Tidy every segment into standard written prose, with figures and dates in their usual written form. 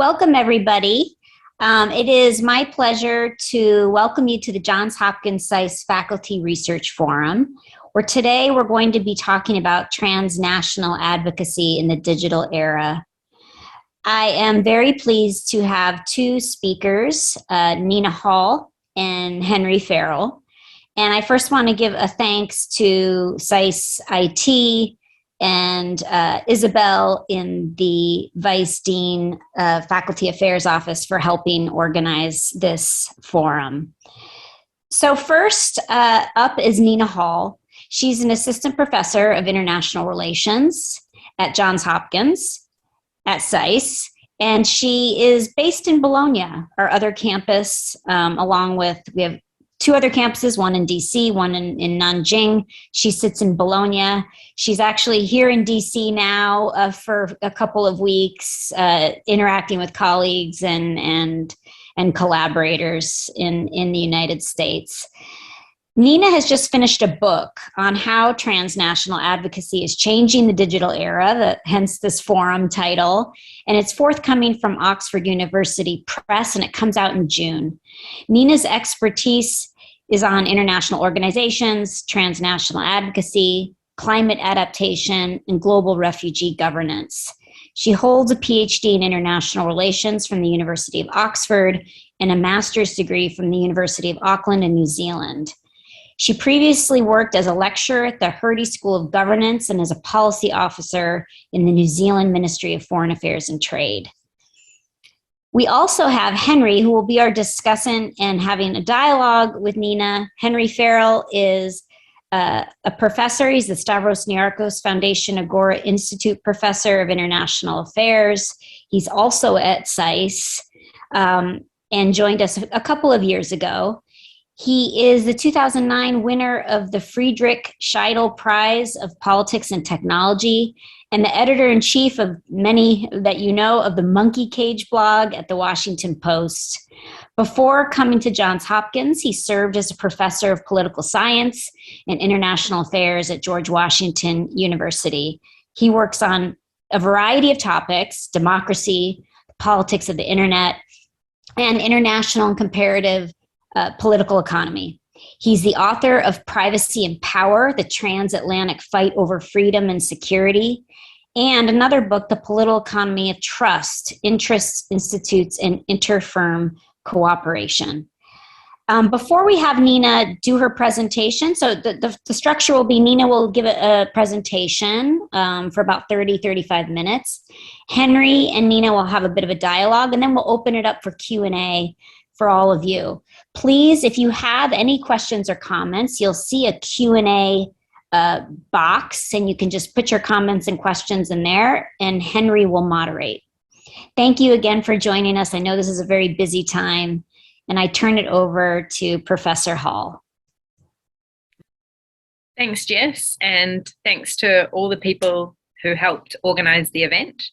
Welcome, everybody. It is my pleasure to welcome you to the Johns Hopkins SAIS Faculty Research Forum, where today we're going to be talking about transnational advocacy in the digital era. I am very pleased to have two speakers, Nina Hall and Henry Farrell. And I first want to give a thanks to SAIS IT and Isabel in the Vice Dean Faculty Affairs Office for helping organize this forum. So first up is Nina Hall. She's an assistant professor of international relations at Johns Hopkins at SAIS, and she is based in Bologna, our other campus, along with, we have two other campuses, one in DC, one in Nanjing. She sits in Bologna. She's actually here in DC now for a couple of weeks, interacting with colleagues and collaborators in the United States. Nina has just finished a book on how transnational advocacy is changing the digital era, hence this forum title, and it's forthcoming from Oxford University Press, and it comes out in June. Nina's expertise is on international organizations, transnational advocacy, climate adaptation, and global refugee governance. She holds a PhD in international relations from the University of Oxford and a master's degree from the University of Auckland in New Zealand. She previously worked as a lecturer at the Hertie School of Governance and as a policy officer in the New Zealand Ministry of Foreign Affairs and Trade. We also have Henry, who will be our discussant and having a dialogue with Nina. Henry Farrell is a professor. He's the Stavros Niarchos Foundation Agora Institute Professor of International Affairs. He's also at SAIS and joined us a couple of years ago. He is the 2009 winner of the Friedrich Scheidel Prize of Politics and Technology and the editor-in-chief of many that you know of the Monkey Cage blog at the Washington Post. Before coming to Johns Hopkins, he served as a professor of political science and international affairs at George Washington University. He works on a variety of topics: democracy, politics of the internet, and international and comparative political economy. He's the author of Privacy and Power, the Transatlantic Fight Over Freedom and Security, and another book, The Political Economy of Trust, Interests, Institutes, and Interfirm Cooperation. Before we have Nina do her presentation, so the structure will be Nina will give a presentation for about 35 minutes. Henry and Nina will have a bit of a dialogue, and then we'll open it up for Q&A for all of you. Please, if you have any questions or comments, you'll see a Q&A box, and you can just put your comments and questions in there, and Henry will moderate. Thank you again for joining us. I know this is a very busy time, and I turn it over to Professor Hall. Thanks, Jess, and thanks to all the people who helped organize the event.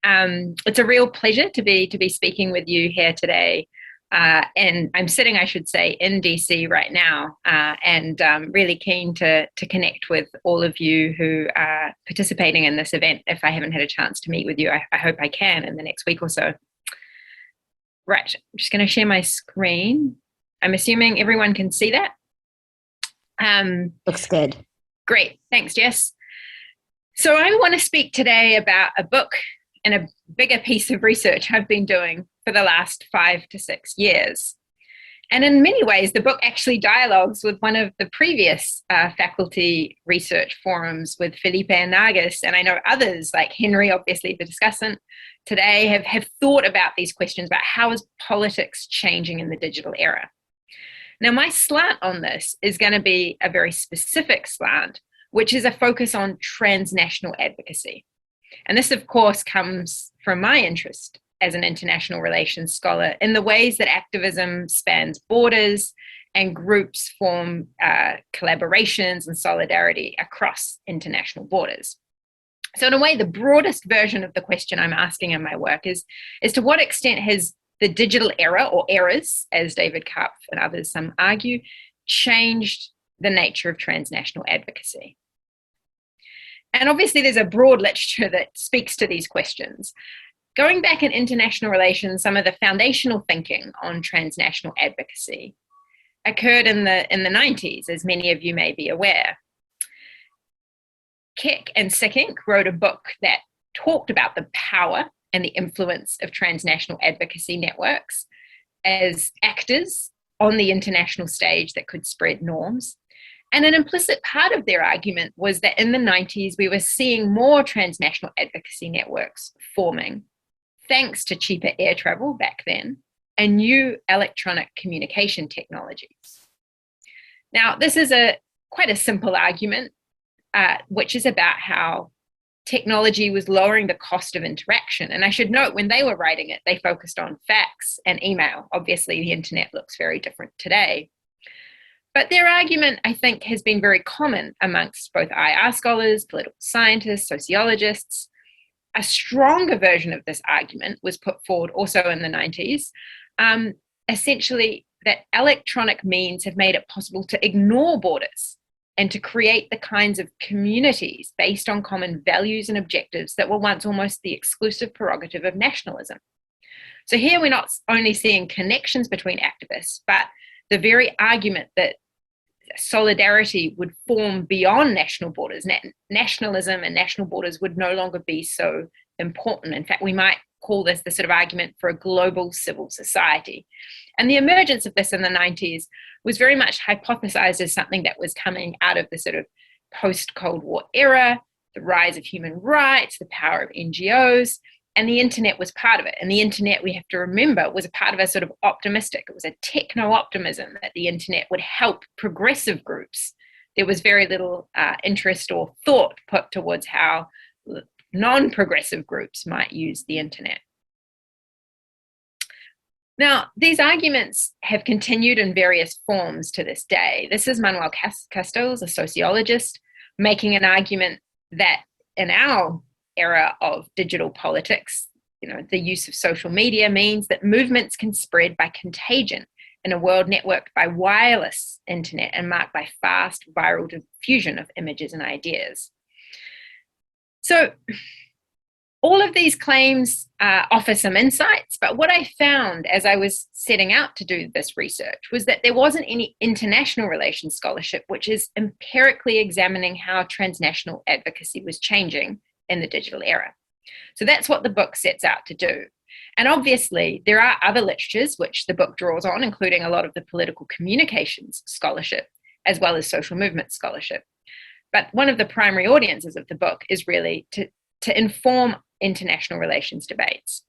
It's a real pleasure to be speaking with you here today. And I'm sitting, I should say, in DC right now, and really keen to connect with all of you who are participating in this event. If I haven't had a chance to meet with you, I hope I can in the next week or so. Right, I'm just going to share my screen. I'm assuming everyone can see that. Looks good. Great, thanks, Jess. So I want to speak today about a book and a bigger piece of research I've been doing for the last 5 to 6 years. And in many ways, the book actually dialogues with one of the previous faculty research forums with Felipe and Nagas, and I know others like Henry, obviously the discussant today, have thought about these questions about how is politics changing in the digital era. Now, my slant on this is going to be a very specific slant, which is a focus on transnational advocacy. And this, of course, comes from my interest as an international relations scholar in the ways that activism spans borders and groups form collaborations and solidarity across international borders. So in a way, the broadest version of the question I'm asking in my work is to what extent has the digital era, or eras, as David Karpf and others some argue, changed the nature of transnational advocacy? And obviously there's a broad literature that speaks to these questions. going back in international relations, some of the foundational thinking on transnational advocacy occurred in the 90s, as many of you may be aware. Keck and Sickink wrote a book that talked about the power and the influence of transnational advocacy networks as actors on the international stage that could spread norms. And an implicit part of their argument was that in the 90s, we were seeing more transnational advocacy networks forming, thanks to cheaper air travel back then and new electronic communication technologies. Now, this is quite a simple argument, which is about how technology was lowering the cost of interaction. And I should note, when they were writing it, they focused on fax and email. Obviously, the internet looks very different today. But their argument, I think, has been very common amongst both IR scholars, political scientists, sociologists. A stronger version of this argument was put forward also in the 90s, essentially that electronic means have made it possible to ignore borders and to create the kinds of communities based on common values and objectives that were once almost the exclusive prerogative of nationalism. So here we're not only seeing connections between activists, but the very argument that solidarity would form beyond national borders. Nationalism and national borders would no longer be so important. In fact, we might call this the sort of argument for a global civil society. And the emergence of this in the 90s was very much hypothesized as something that was coming out of the sort of post-Cold War era, the rise of human rights, the power of NGOs, and the internet was part of it. And the internet, we have to remember, was a part of a sort of optimistic, it was a techno-optimism that the internet would help progressive groups. There was very little interest or thought put towards how non-progressive groups might use the internet. Now, these arguments have continued in various forms to this day. This is Manuel Castells, a sociologist, making an argument that in our era of digital politics, the use of social media means that movements can spread by contagion in a world networked by wireless internet and marked by fast viral diffusion of images and ideas. So all of these claims offer some insights, but what I found as I was setting out to do this research was that there wasn't any international relations scholarship which is empirically examining how transnational advocacy was changing in the digital era. So that's what the book sets out to do. And obviously, there are other literatures which the book draws on, including a lot of the political communications scholarship, as well as social movement scholarship. But one of the primary audiences of the book is really to inform international relations debates.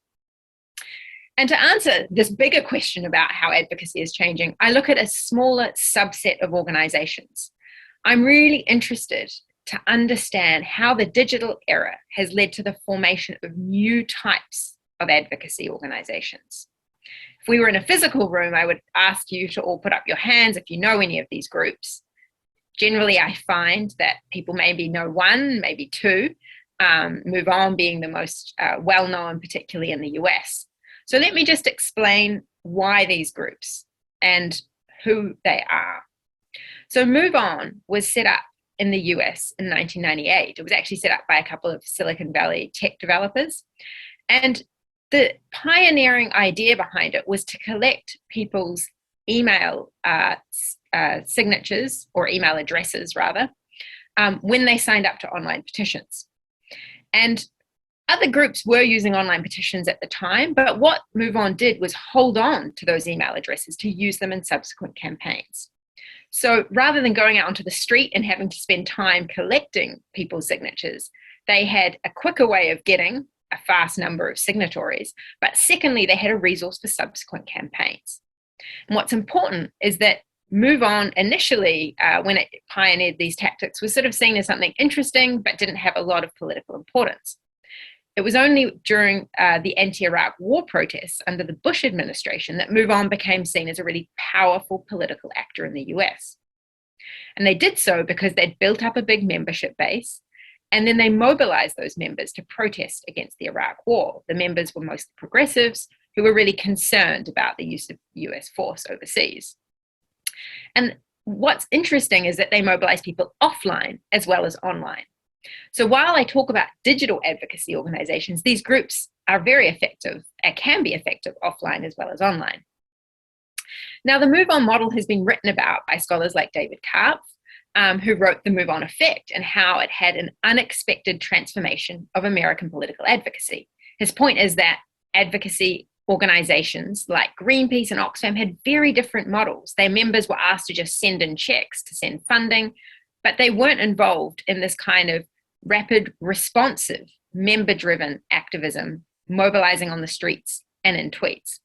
And to answer this bigger question about how advocacy is changing, I look at a smaller subset of organizations. I'm really interested to understand how the digital era has led to the formation of new types of advocacy organizations. If we were in a physical room, I would ask you to all put up your hands if you know any of these groups. Generally, I find that people maybe know one, maybe two, Move On being the most well-known, particularly in the US. So let me just explain why these groups and who they are. So Move On was set up in the US in 1998. It was actually set up by a couple of Silicon Valley tech developers. And the pioneering idea behind it was to collect people's email signatures, or email addresses rather, when they signed up to online petitions. And other groups were using online petitions at the time, but what Move On did was hold on to those email addresses to use them in subsequent campaigns. So rather than going out onto the street and having to spend time collecting people's signatures, they had a quicker way of getting a fast number of signatories, but secondly, they had a resource for subsequent campaigns. And what's important is that Move On initially, when it pioneered these tactics, was sort of seen as something interesting, but didn't have a lot of political importance. It was only during the anti-Iraq war protests under the Bush administration that Move On became seen as a really powerful political actor in the US. And they did so because they'd built up a big membership base, and then they mobilized those members to protest against the Iraq war. The members were mostly progressives who were really concerned about the use of US force overseas. And what's interesting is that they mobilized people offline as well as online. So while I talk about digital advocacy organizations, these groups are very effective and can be effective offline as well as online. Now, the Move On model has been written about by scholars like David Karpf, who wrote The Move On Effect and how it had an unexpected transformation of American political advocacy. His point is that advocacy organizations like Greenpeace and Oxfam had very different models. Their members were asked to just send in checks to send funding, but they weren't involved in this kind of rapid, responsive, member-driven activism, mobilizing on the streets and in tweets.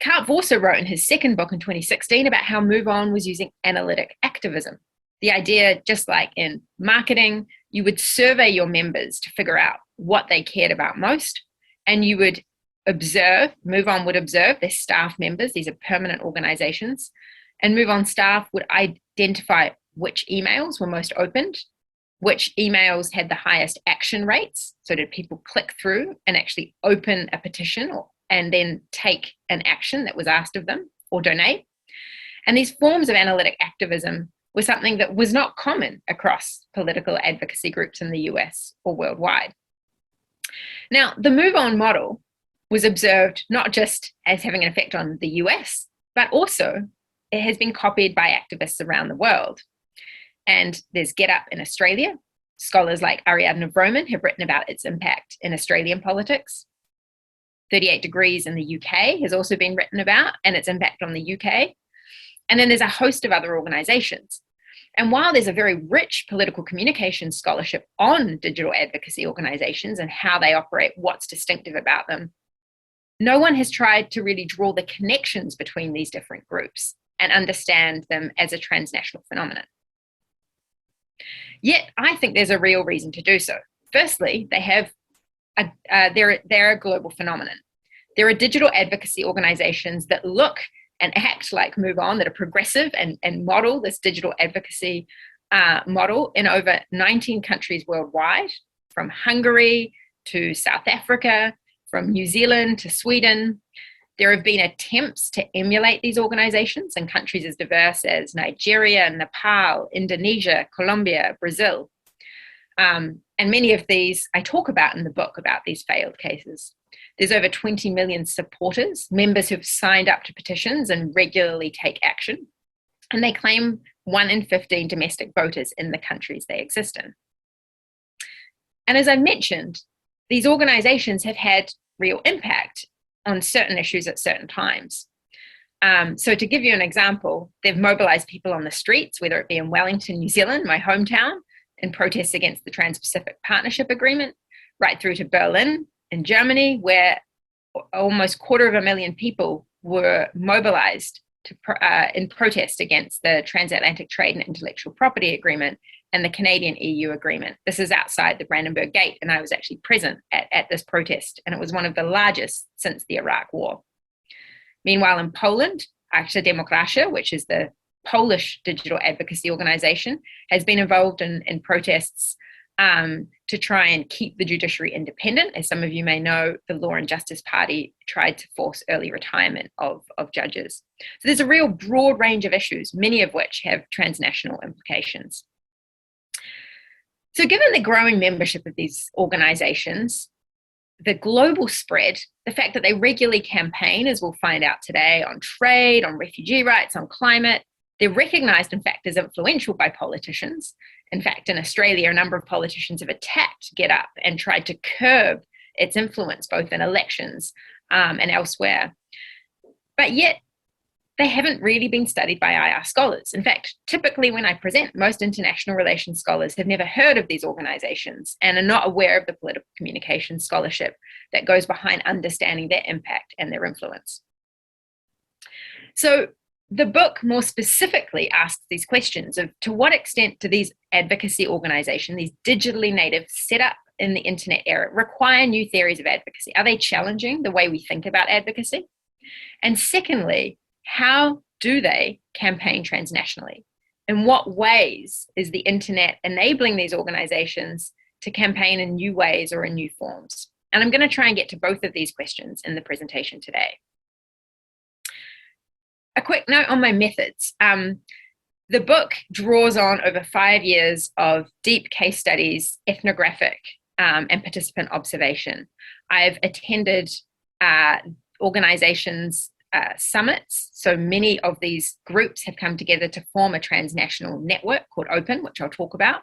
Karpf also wrote in his second book in 2016 about how Move On was using analytic activism. The idea, just like in marketing, you would survey your members to figure out what they cared about most, and you would observe, Move On would observe their staff members, these are permanent organizations, and Move On staff would identify which emails were most opened, which emails had the highest action rates. So did people click through and actually open a petition and then take an action that was asked of them or donate? And these forms of analytic activism were something that was not common across political advocacy groups in the US or worldwide. Now, the Move On model was observed not just as having an effect on the US, but also it has been copied by activists around the world. And there's GetUp in Australia. Scholars like Ariadne Vroman have written about its impact in Australian politics. 38 Degrees in the UK has also been written about and its impact on the UK. And then there's a host of other organizations. And while there's a very rich political communication scholarship on digital advocacy organizations and how they operate, what's distinctive about them, no one has tried to really draw the connections between these different groups and understand them as a transnational phenomenon. Yet, I think there's a real reason to do so. Firstly, they're a global phenomenon. There are digital advocacy organizations that look and act like Move On, that are progressive and model this digital advocacy model in over 19 countries worldwide, from Hungary to South Africa, from New Zealand to Sweden. There have been attempts to emulate these organizations in countries as diverse as Nigeria, Nepal, Indonesia, Colombia, Brazil. And many of these I talk about in the book about these failed cases. There's over 20 million supporters, members who've signed up to petitions and regularly take action. And they claim 1 in 15 domestic voters in the countries they exist in. And as I mentioned, these organizations have had real impact on certain issues at certain times. So to give you an example, they've mobilized people on the streets, whether it be in Wellington, New Zealand, my hometown, in protests against the Trans-Pacific Partnership Agreement, right through to Berlin in Germany, where almost 250,000 people were mobilized in protest against the Transatlantic Trade and Intellectual Property Agreement and the Canadian-EU agreement. This is outside the Brandenburg Gate, and I was actually present at this protest, and it was one of the largest since the Iraq War. Meanwhile, in Poland, Akcja Demokracja, which is the Polish digital advocacy organization, has been involved in protests to try and keep the judiciary independent. As some of you may know, the Law and Justice Party tried to force early retirement of judges. So there's a real broad range of issues, many of which have transnational implications. So given the growing membership of these organizations, the global spread, the fact that they regularly campaign, as we'll find out today, on trade, on refugee rights, on climate, they're recognized, in fact, as influential by politicians. In fact, in Australia, a number of politicians have attacked GetUp and tried to curb its influence, both in elections and elsewhere. But yet, they haven't really been studied by IR scholars. In fact, typically when I present, most international relations scholars have never heard of these organizations and are not aware of the political communication scholarship that goes behind understanding their impact and their influence. So the book more specifically asks these questions of to what extent do these advocacy organizations, these digitally native set up in the internet era, require new theories of advocacy? Are they challenging the way we think about advocacy? And secondly, how do they campaign transnationally? In what ways is the internet enabling these organizations to campaign in new ways or in new forms? And I'm going to try and get to both of these questions in the presentation today. A quick note on my methods. The book draws on over 5 years of deep case studies, ethnographic and participant observation. I've attended organizations' summits. So many of these groups have come together to form a transnational network called Open, which I'll talk about.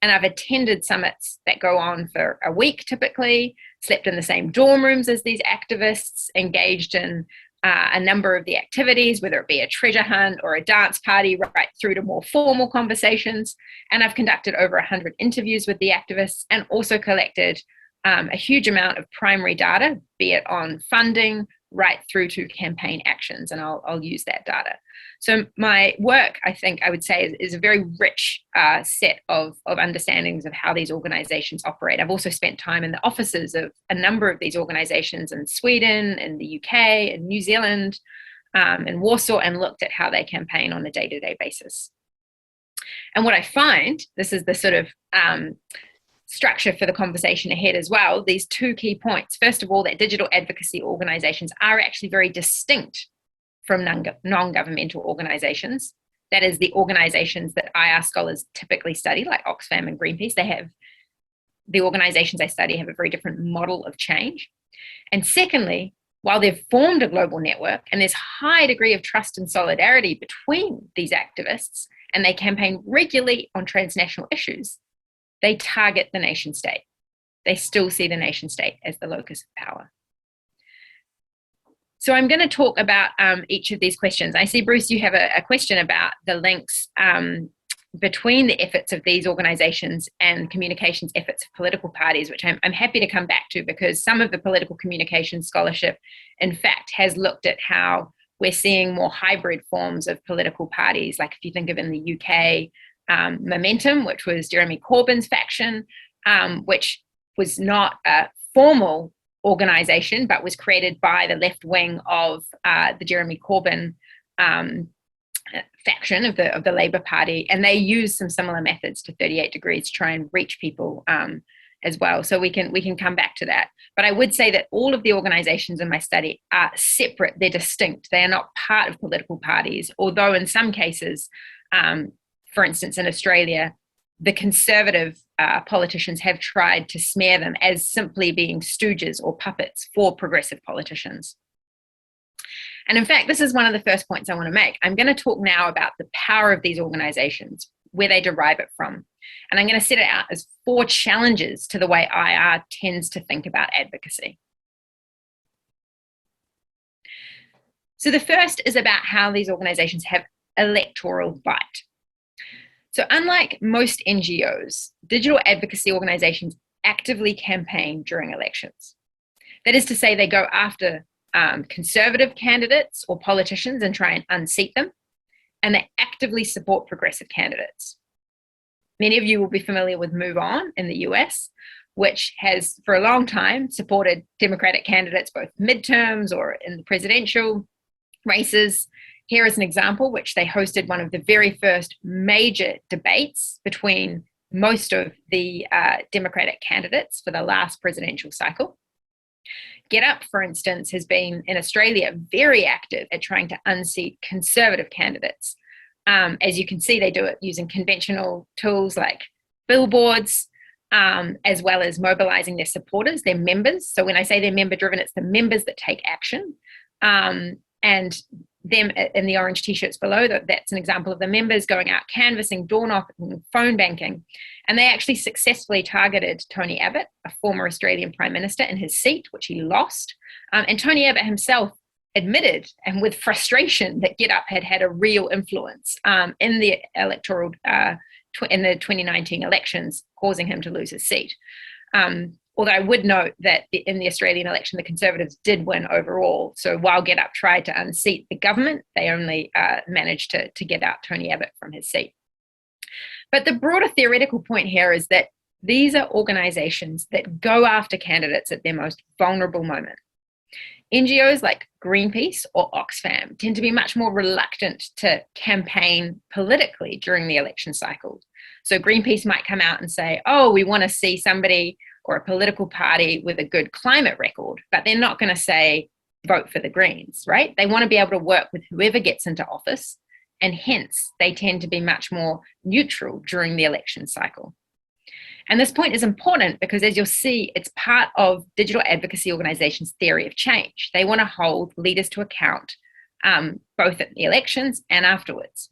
And I've attended summits that go on for a week typically, slept in the same dorm rooms as these activists, engaged in a number of the activities, whether it be a treasure hunt or a dance party, right through to more formal conversations. And I've conducted over 100 interviews with the activists and also collected a huge amount of primary data, be it on funding, right through to campaign actions, and I'll use that data. So my work, I think I would say, is a very rich set of understandings of how these organizations operate. I've also spent time in the offices of a number of these organizations in Sweden, in the UK, in New Zealand, in Warsaw, and looked at how they campaign on a day-to-day basis. And what I find, this is the sort of structure for the conversation ahead as well, these two key points. First of all, that digital advocacy organizations are actually very distinct from non-governmental organizations. That is, the organizations that IR scholars typically study, like Oxfam and Greenpeace. The organizations I study have a very different model of change. And secondly, while they've formed a global network and there's high degree of trust and solidarity between these activists, and they campaign regularly on transnational issues, they target the nation state. They still see the nation state as the locus of power. So I'm going to talk about each of these questions. I see, Bruce, you have a question about the links between the efforts of these organizations and communications efforts of political parties, which I'm happy to come back to, because some of the political communications scholarship, in fact, has looked at how we're seeing more hybrid forms of political parties. Like if you think of in the UK, Momentum, which was Jeremy Corbyn's faction, which was not a formal organization, but was created by the left wing of the Jeremy Corbyn faction of the Labour Party, and they use some similar methods to 38 Degrees to try and reach people as well. So we can come back to that. But I would say that all of the organizations in my study are separate. They're distinct. They are not part of political parties, although in some cases, for instance, in Australia, the conservative politicians have tried to smear them as simply being stooges or puppets for progressive politicians. And in fact, this is one of the first points I want to make. I'm going to talk now about the power of these organizations, where they derive it from. And I'm going to set it out as 4 challenges to the way IR tends to think about advocacy. So the first is about how these organizations have electoral bite. So unlike most NGOs, digital advocacy organizations actively campaign during elections. That is to say, they go after conservative candidates or politicians and try and unseat them, and they actively support progressive candidates. Many of you will be familiar with Move On in the US, which has for a long time supported Democratic candidates, both midterms or in the presidential races. Here is an example, which they hosted one of the very first major debates between most of the Democratic candidates for the last presidential cycle. GetUp, for instance, has been in Australia very active at trying to unseat conservative candidates. As you can see, they do it using conventional tools like billboards, as well as mobilizing their supporters, their members. So when I say they're member-driven, it's the members that take action. And them in the orange t-shirts below, that's an example of the members going out canvassing, door knocking, phone banking. And they actually successfully targeted Tony Abbott, a former Australian Prime Minister, in his seat, which he lost. And Tony Abbott himself admitted, and with frustration, that GetUp had a real influence in the electoral, in the 2019 elections, causing him to lose his seat. Although I would note that in the Australian election, the Conservatives did win overall. So while GetUp tried to unseat the government, they only managed to get out Tony Abbott from his seat. But the broader theoretical point here is that these are organizations that go after candidates at their most vulnerable moment. NGOs like Greenpeace or Oxfam tend to be much more reluctant to campaign politically during the election cycle. So Greenpeace might come out and say, oh, we want to see somebody or a political party with a good climate record, but they're not going to say vote for the Greens, right? They want to be able to work with whoever gets into office and hence they tend to be much more neutral during the election cycle. And this point is important because, as you'll see, it's part of digital advocacy organizations' theory of change. They want to hold leaders to account both at the elections and afterwards.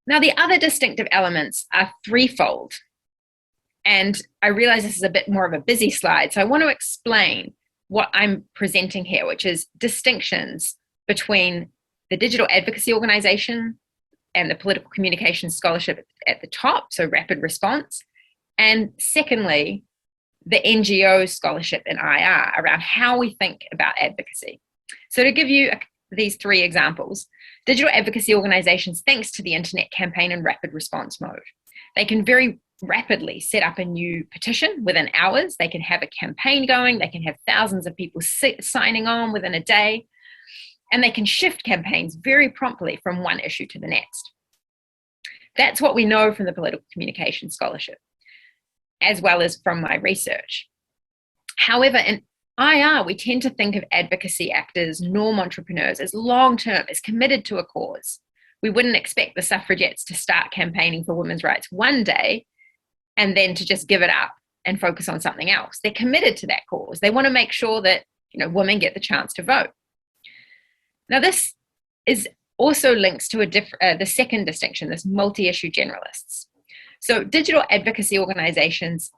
Now, the other distinctive elements are threefold. And I realize this is a bit more of a busy slide, so I want to explain what I'm presenting here, which is distinctions between the digital advocacy organization and the political communication scholarship at the top, so rapid response. And secondly, the NGO scholarship in IR around how we think about advocacy. So to give you these three examples, digital advocacy organizations, thanks to the internet campaign and rapid response mode, they can very rapidly set up a new petition within hours. They can have a campaign going. They can have thousands of people signing on within a day. And they can shift campaigns very promptly from one issue to the next. That's what we know from the political communication scholarship, as well as from my research. However, in IR, we tend to think of advocacy actors, norm entrepreneurs, as long-term, as committed to a cause. We wouldn't expect the suffragettes to start campaigning for women's rights one day and then to just give it up and focus on something else. They're committed to that cause. They want to make sure that, women get the chance to vote. Now, this is also links to the second distinction, this multi-issue generalists. So digital advocacy organizations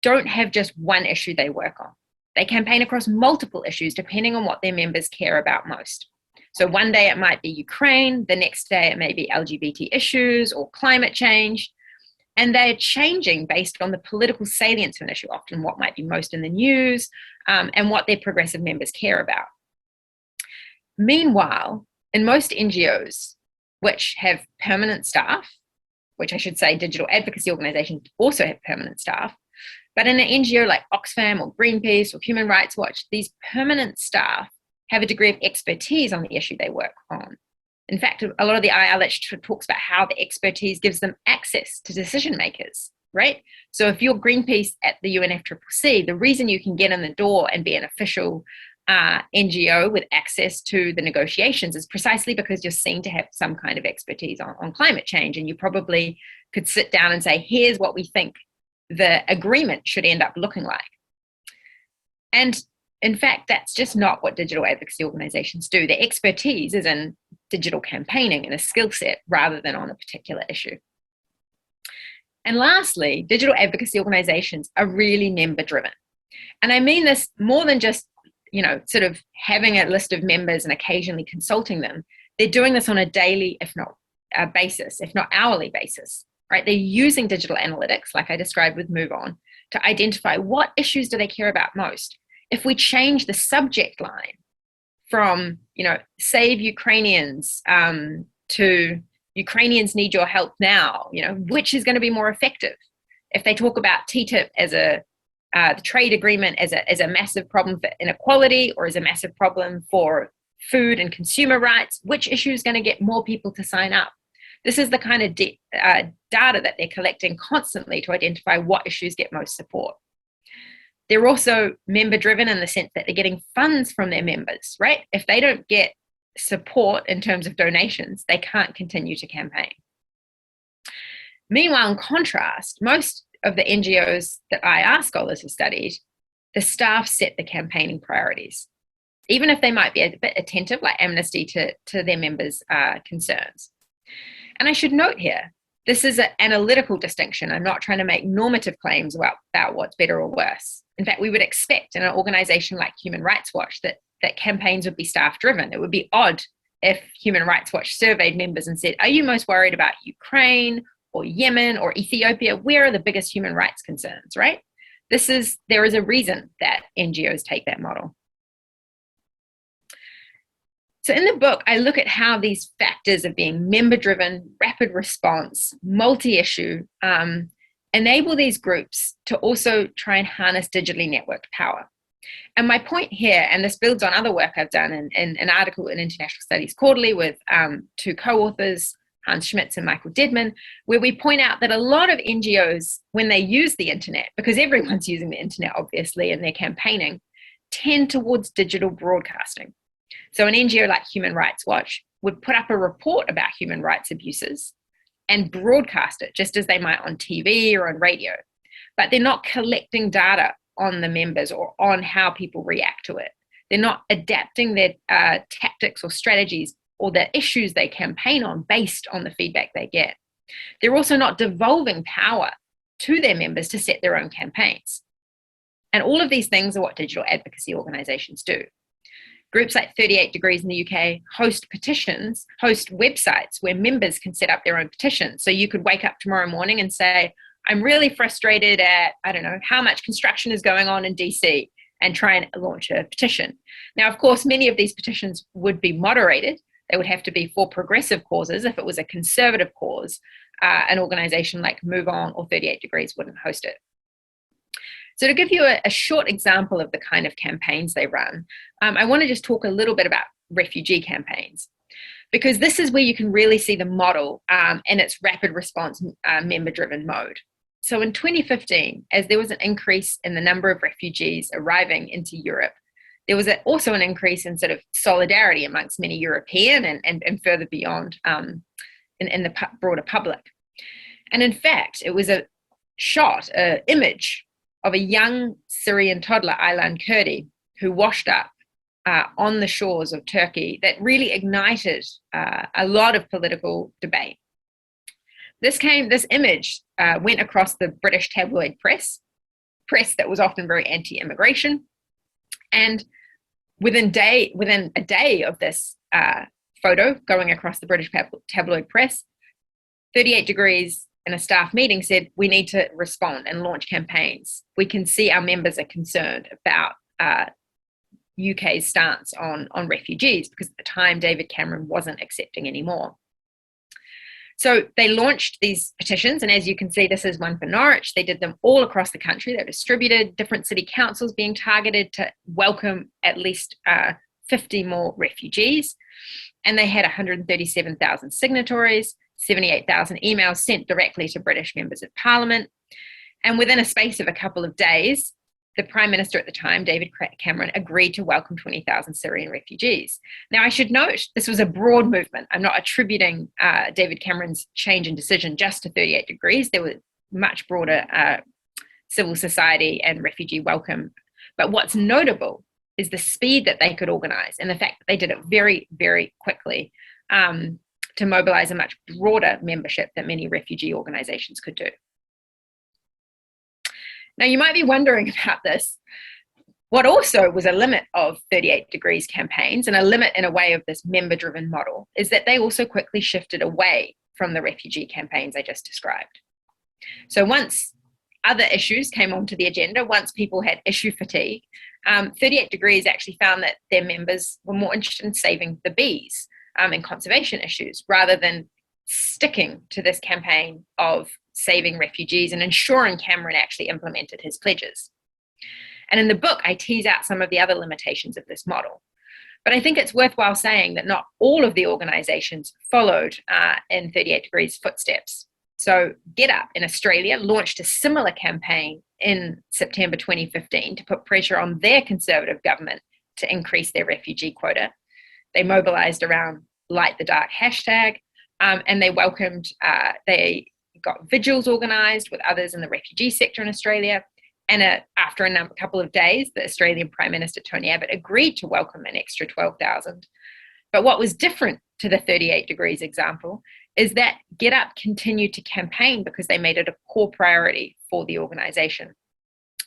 don't have just one issue they work on. They campaign across multiple issues depending on what their members care about most. So one day it might be Ukraine, the next day it may be LGBT issues or climate change, and they're changing based on the political salience of an issue, often what might be most in the news, and what their progressive members care about. Meanwhile, in most NGOs, which have permanent staff, which I should say digital advocacy organizations also have permanent staff, but in an NGO like Oxfam or Greenpeace or Human Rights Watch, these permanent staff have a degree of expertise on the issue they work on. In fact, a lot of the IR literature talks about how the expertise gives them access to decision makers, right? So if you're Greenpeace at the UNFCCC, the reason you can get in the door and be an official NGO with access to the negotiations is precisely because you're seen to have some kind of expertise on climate change, and you probably could sit down and say, here's what we think the agreement should end up looking like. And in fact, that's just not what digital advocacy organizations do. Their expertise is in digital campaigning and a skill set rather than on a particular issue. And lastly, digital advocacy organizations are really member driven. And I mean this more than just sort of having a list of members and occasionally consulting them. They're doing this on a daily, if not basis, if not hourly basis, right? They're using digital analytics, like I described with Move On, to identify what issues do they care about most. If we change the subject line from, save Ukrainians to Ukrainians need your help now, which is going to be more effective? If they talk about TTIP as the trade agreement as a massive problem for inequality or as a massive problem for food and consumer rights, which issue is going to get more people to sign up? This is the kind of data that they're collecting constantly to identify what issues get most support. They're also member driven in the sense that they're getting funds from their members, right? If they don't get support in terms of donations, they can't continue to campaign. Meanwhile, in contrast, most of the NGOs that IR scholars have studied, the staff set the campaigning priorities, even if they might be a bit attentive, like Amnesty, to their members' concerns. And I should note here, this is an analytical distinction. I'm not trying to make normative claims about what's better or worse. In fact, we would expect in an organization like Human Rights Watch that campaigns would be staff-driven. It would be odd if Human Rights Watch surveyed members and said, are you most worried about Ukraine or Yemen or Ethiopia? Where are the biggest human rights concerns, right? There is a reason that NGOs take that model. So in the book, I look at how these factors of being member-driven, rapid response, multi-issue, enable these groups to also try and harness digitally networked power. And my point here, and this builds on other work I've done in an article in International Studies Quarterly with two co-authors, Hans Schmitz and Michael Dedman, where we point out that a lot of NGOs, when they use the internet, because everyone's using the internet, obviously, and they're campaigning, tend towards digital broadcasting. So an NGO like Human Rights Watch would put up a report about human rights abuses and broadcast it just as they might on TV or on radio, but they're not collecting data on the members or on how people react to it. They're not adapting their tactics or strategies or the issues they campaign on based on the feedback they get. They're also not devolving power to their members to set their own campaigns. And all of these things are what digital advocacy organizations do. Groups like 38 Degrees in the UK host petitions, host websites where members can set up their own petitions. So you could wake up tomorrow morning and say, I'm really frustrated at, I don't know, how much construction is going on in DC, and try and launch a petition. Now, of course, many of these petitions would be moderated. They would have to be for progressive causes. If it was a conservative cause, an organization like Move On or 38 Degrees wouldn't host it. So to give you a short example of the kind of campaigns they run, I want to just talk a little bit about refugee campaigns, because this is where you can really see the model in its rapid response member-driven mode. So in 2015, as there was an increase in the number of refugees arriving into Europe, there was also an increase in sort of solidarity amongst many European and further beyond in the broader public. And in fact, it was an image of a young Syrian toddler, Aylan Kurdi, who washed up on the shores of Turkey that really ignited a lot of political debate. This image went across the British tabloid press that was often very anti-immigration. And within a day of this photo going across the British tabloid press, 38 Degrees in a staff meeting said, we need to respond and launch campaigns. We can see our members are concerned about UK's stance on refugees, because at the time David Cameron wasn't accepting anymore. So they launched these petitions, and as you can see, this is one for Norwich. They did them all across the country. They're distributed, different city councils being targeted to welcome at least 50 more refugees. And they had 137,000 signatories, 78,000 emails sent directly to British members of Parliament. And within a space of a couple of days, the Prime Minister at the time, David Cameron, agreed to welcome 20,000 Syrian refugees. Now, I should note, this was a broad movement. I'm not attributing David Cameron's change in decision just to 38 Degrees. There was much broader civil society and refugee welcome. But what's notable is the speed that they could organise, and the fact that they did it very, very quickly to mobilise a much broader membership than many refugee organisations could do. Now, you might be wondering about this. What also was a limit of 38 Degrees campaigns, and a limit in a way of this member-driven model, is that they also quickly shifted away from the refugee campaigns I just described. So once other issues came onto the agenda, once people had issue fatigue, 38 Degrees actually found that their members were more interested in saving the bees and conservation issues, rather than sticking to this campaign of saving refugees and ensuring Cameron actually implemented his pledges. And in the book, I tease out some of the other limitations of this model. But I think it's worthwhile saying that not all of the organisations followed in 38 Degrees' footsteps. So GetUp in Australia launched a similar campaign in September 2015 to put pressure on their Conservative government to increase their refugee quota. They mobilised around Light the Dark hashtag, and they they got vigils organised with others in the refugee sector in Australia. And after a couple of days, the Australian Prime Minister, Tony Abbott, agreed to welcome an extra 12,000. But what was different to the 38 Degrees example is that GetUp continued to campaign because they made it a core priority for the organisation.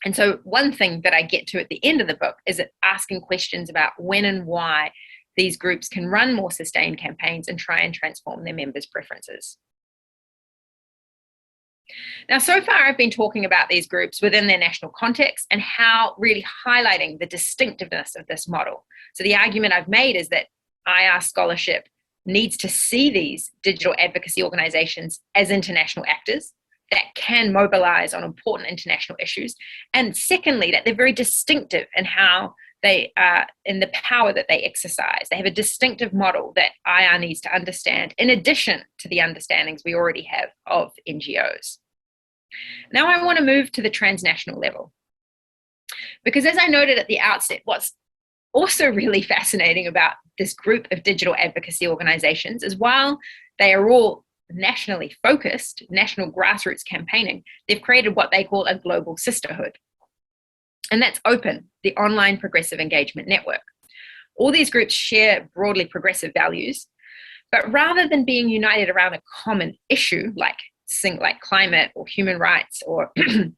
And so one thing that I get to at the end of the book is asking questions about when and why these groups can run more sustained campaigns and try and transform their members' preferences. Now, so far I've been talking about these groups within their national context and how really highlighting the distinctiveness of this model. So the argument I've made is that IR scholarship needs to see these digital advocacy organisations as international actors that can mobilise on important international issues. And secondly, that they're very distinctive in how they in the power that they exercise. They have a distinctive model that IR needs to understand, in addition to the understandings we already have of NGOs. Now I want to move to the transnational level, because as I noted at the outset, what's also really fascinating about this group of digital advocacy organizations is while they are all nationally focused, national grassroots campaigning, they've created what they call a global sisterhood. And that's Open, the online progressive engagement network. All these groups share broadly progressive values, but rather than being united around a common issue like climate or human rights or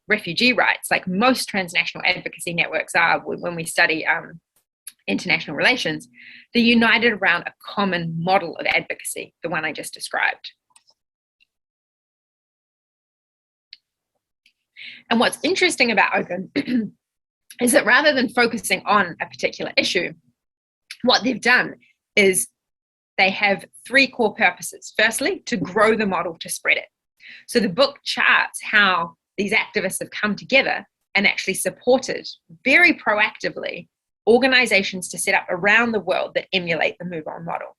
refugee rights, like most transnational advocacy networks are when we study international relations, they're united around a common model of advocacy, the one I just described. And what's interesting about Open is that rather than focusing on a particular issue, what they've done is they have three core purposes. Firstly, to grow the model, to spread it. So the book charts how these activists have come together and actually supported very proactively organizations to set up around the world that emulate the Move On model.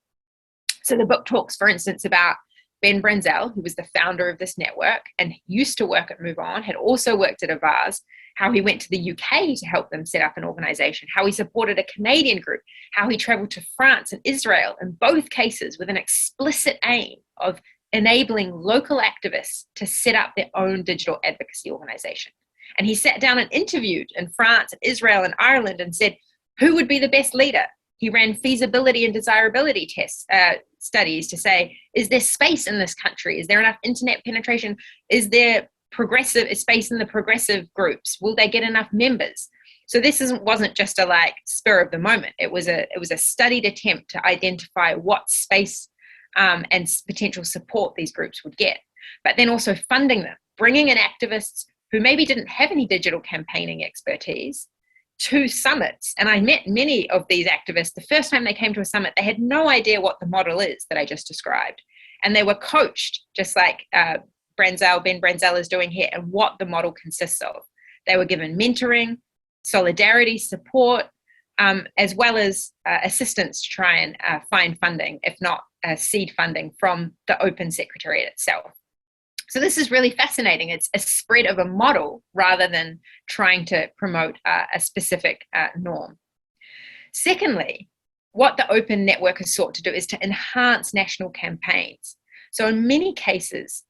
So the book talks, for instance, about Ben Branzel, who was the founder of this network and used to work at Move On, had also worked at Avaz, how he went to the UK to help them set up an organization, how he supported a Canadian group, how he traveled to France and Israel, in both cases with an explicit aim of enabling local activists to set up their own digital advocacy organization. And he sat down and interviewed in France and Israel and Ireland and said, who would be the best leader? He ran feasibility and desirability studies to say, is there space in this country? Is there enough internet penetration? Is there progressive space in the progressive groups? Will they get enough members? So this wasn't just a spur of the moment. It was a studied attempt to identify what space and potential support these groups would get, but then also funding them, bringing in activists who maybe didn't have any digital campaigning expertise to summits. And I met many of these activists. The first time they came to a summit, they had no idea what the model is that I just described. And they were coached, just like Ben Branzel is doing here, and what the model consists of. They were given mentoring, solidarity, support, as well as assistance to try and find funding, if not seed funding from the Open Secretariat itself. So this is really fascinating. It's a spread of a model rather than trying to promote a specific norm. Secondly, what the Open Network has sought to do is to enhance national campaigns. So in many cases,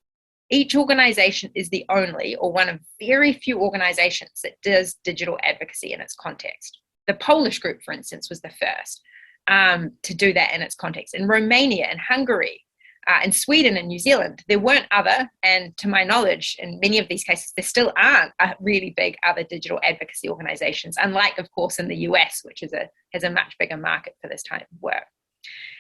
each organization is the only or one of very few organizations that does digital advocacy in its context. The Polish group, for instance, was the first to do that in its context. In Romania and Hungary, in Sweden and New Zealand, there weren't other, and to my knowledge, in many of these cases, there still aren't really big other digital advocacy organizations, unlike, of course, in the US, which has a much bigger market for this type of work.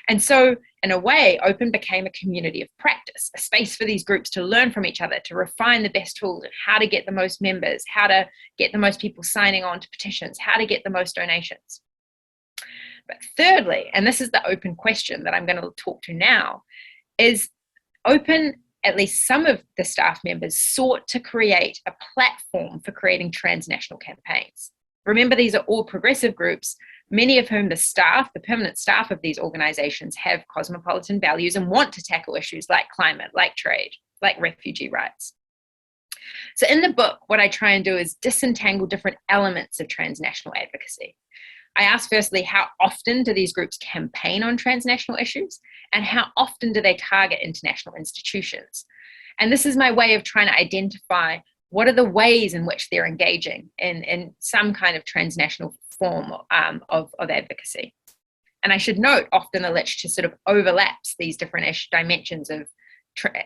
And so, in a way, Open became a community of practice, a space for these groups to learn from each other, to refine the best tools, and how to get the most members, how to get the most people signing on to petitions, how to get the most donations. But thirdly, and this is the open question that I'm going to talk to now, is Open, at least some of the staff members, sought to create a platform for creating transnational campaigns. Remember, these are all progressive groups, many of whom the permanent staff of these organizations have cosmopolitan values and want to tackle issues like climate, like trade, like refugee rights. So in the book, what I try and do is disentangle different elements of transnational advocacy. I ask firstly, how often do these groups campaign on transnational issues, and how often do they target international institutions? And this is my way of trying to identify what are the ways in which they're engaging in some kind of transnational form of advocacy. And I should note, often the literature sort of overlaps these different dimensions of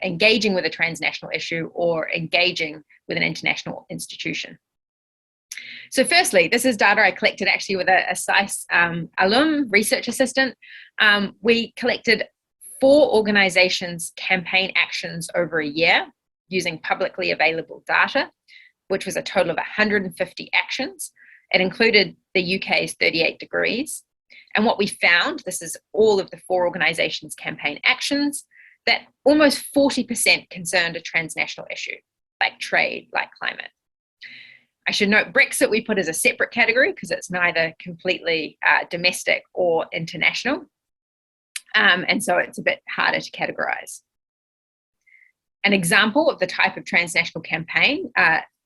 engaging with a transnational issue or engaging with an international institution. So firstly, this is data I collected actually with a SAIS alum, research assistant. We collected 4 organizations' campaign actions over a year using publicly available data, which was a total of 150 actions. It included the UK's 38 degrees. And what we found, this is all of the 4 organizations' campaign actions, that almost 40% concerned a transnational issue, like trade, like climate. I should note Brexit we put as a separate category because it's neither completely domestic or international. And so it's a bit harder to categorize. An example of the type of transnational campaign,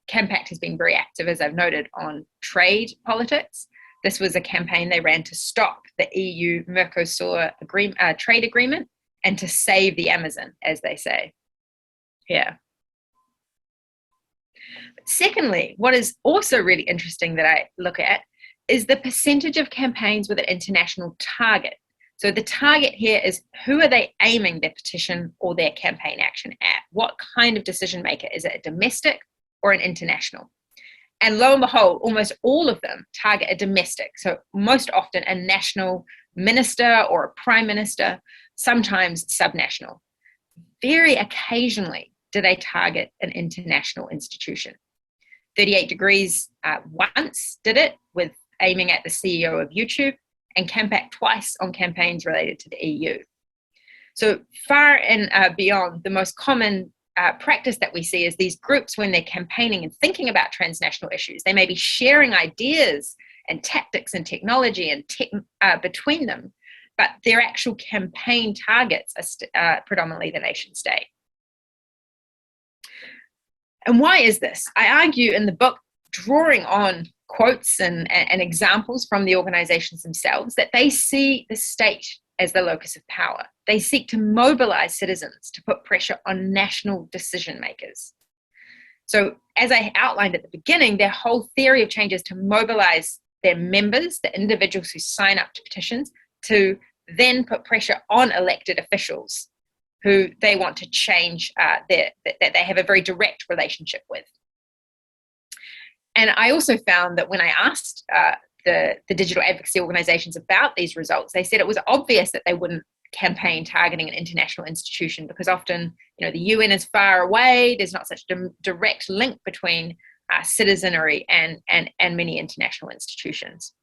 Campact has been very active, as I've noted, on trade politics. This was a campaign they ran to stop the EU-Mercosur trade agreement and to save the Amazon, as they say. Yeah. Secondly, what is also really interesting that I look at is the percentage of campaigns with an international target. So the target here is, who are they aiming their petition or their campaign action at? What kind of decision maker? Is it a domestic or an international? And lo and behold, almost all of them target a domestic. So most often a national minister or a prime minister, sometimes subnational. Very occasionally do they target an international institution. 38 Degrees once did it, with aiming at the CEO of YouTube, and Campact twice on campaigns related to the EU. So far and beyond, the most common practice that we see is these groups, when they're campaigning and thinking about transnational issues, they may be sharing ideas and tactics and technology and between them, but their actual campaign targets are predominantly the nation state. And why is this? I argue in the book, drawing on quotes and examples from the organizations themselves, that they see the state as the locus of power. They seek to mobilize citizens to put pressure on national decision makers. So as I outlined at the beginning, their whole theory of change is to mobilize their members, the individuals who sign up to petitions, to then put pressure on elected officials who they want to change, that they have a very direct relationship with. And I also found that when I asked the digital advocacy organizations about these results, they said it was obvious that they wouldn't campaign targeting an international institution, because often, the UN is far away. There's not such a direct link between citizenry and many international institutions.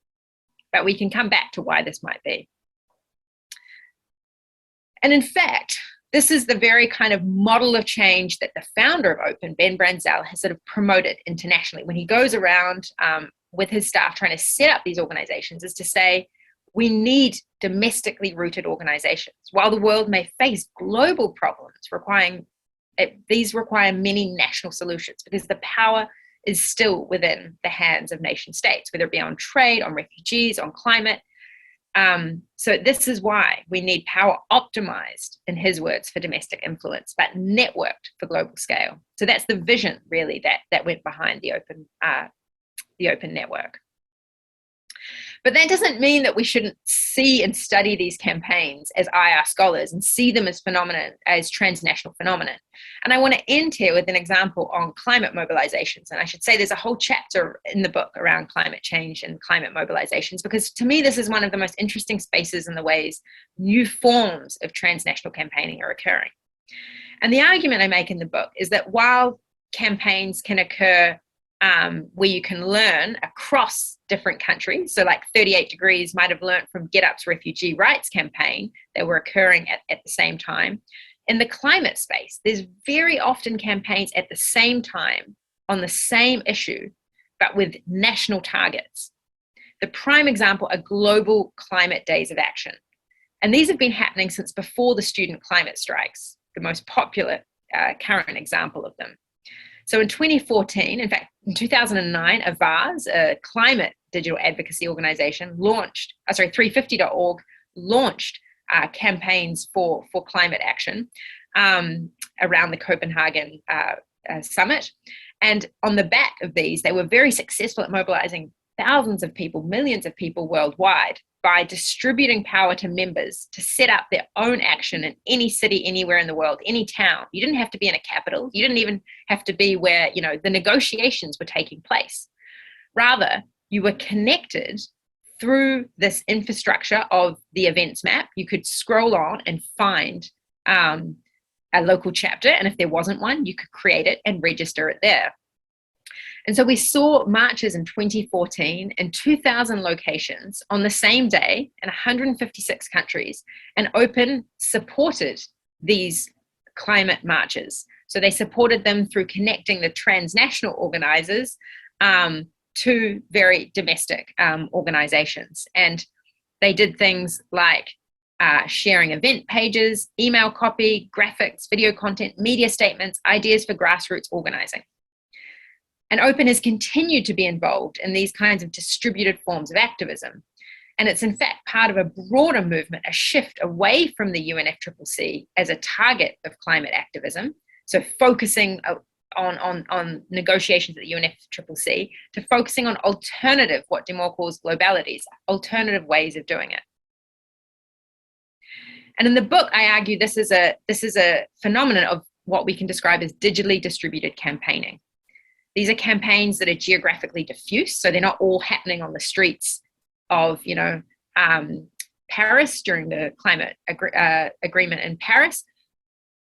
But we can come back to why this might be. And in fact, this is the very kind of model of change that the founder of Open, Ben Branzell, has sort of promoted internationally when he goes around with his staff trying to set up these organizations, is to say, we need domestically rooted organizations. While the world may face global problems, these require many national solutions, because the power is still within the hands of nation states, whether it be on trade, on refugees, on climate. So this is why we need power optimized, in his words, for domestic influence, but networked for global scale. So that's the vision, really, that went behind the Open Network. But that doesn't mean that we shouldn't see and study these campaigns as IR scholars and see them as transnational phenomenon. And I want to end here with an example on climate mobilizations. And I should say there's a whole chapter in the book around climate change and climate mobilizations, because to me, this is one of the most interesting spaces in the ways new forms of transnational campaigning are occurring. And the argument I make in the book is that while campaigns can occur where you can learn across different countries. So like 38 Degrees might have learned from GetUp's refugee rights campaign that were occurring at the same time. In the climate space, there's very often campaigns at the same time on the same issue, but with national targets. The prime example are global climate days of action. And these have been happening since before the student climate strikes, the most popular current example of them. So in 2014, in fact, in 2009, Avaz, a climate digital advocacy organization, 350.org launched campaigns for climate action around the Copenhagen summit. And on the back of these, they were very successful at mobilizing thousands of people, millions of people worldwide, by distributing power to members to set up their own action in any city, anywhere in the world, any town. You didn't have to be in a capital. You didn't even have to be where, the negotiations were taking place. Rather, you were connected through this infrastructure of the events map. You could scroll on and find a local chapter. And if there wasn't one, you could create it and register it there. And so we saw marches in 2014 in 2,000 locations on the same day in 156 countries, and Open supported these climate marches. So they supported them through connecting the transnational organizers to very domestic organizations. And they did things like sharing event pages, email copy, graphics, video content, media statements, ideas for grassroots organizing. And Open has continued to be involved in these kinds of distributed forms of activism. And it's in fact part of a broader movement, a shift away from the UNFCCC as a target of climate activism, so focusing on negotiations at the UNFCCC, to focusing on alternative, what Demore calls globalities, alternative ways of doing it. And in the book, I argue this is a phenomenon of what we can describe as digitally distributed campaigning. These are campaigns that are geographically diffuse, so they're not all happening on the streets of, Paris during the climate agreement in Paris.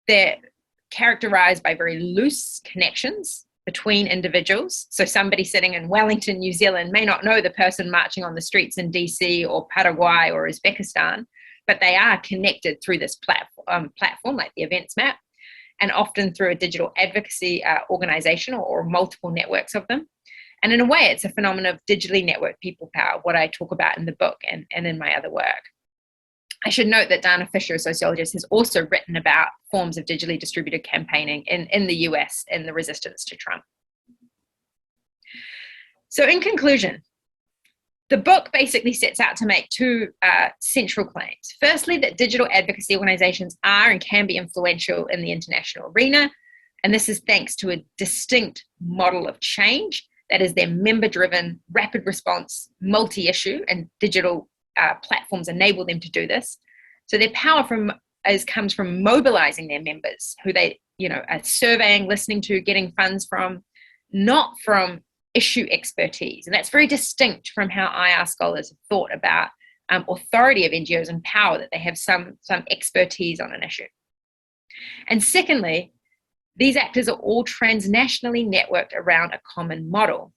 They're characterized by very loose connections between individuals. So somebody sitting in Wellington, New Zealand may not know the person marching on the streets in DC or Paraguay or Uzbekistan, but they are connected through this platform like the events map, and often through a digital advocacy organization or multiple networks of them. And in a way, it's a phenomenon of digitally networked people power, what I talk about in the book and in my other work. I should note that Dana Fisher, a sociologist, has also written about forms of digitally distributed campaigning in the US in the resistance to Trump. So in conclusion, the book basically sets out to make two central claims. Firstly, that digital advocacy organizations are and can be influential in the international arena. And this is thanks to a distinct model of change that is their member-driven, rapid response, multi-issue, and digital platforms enable them to do this. So their power comes from mobilizing their members, who they are surveying, listening to, getting funds from, not from issue expertise. And that's very distinct from how IR scholars have thought about authority of NGOs and power, that they have some expertise on an issue. And secondly, these actors are all transnationally networked around a common model.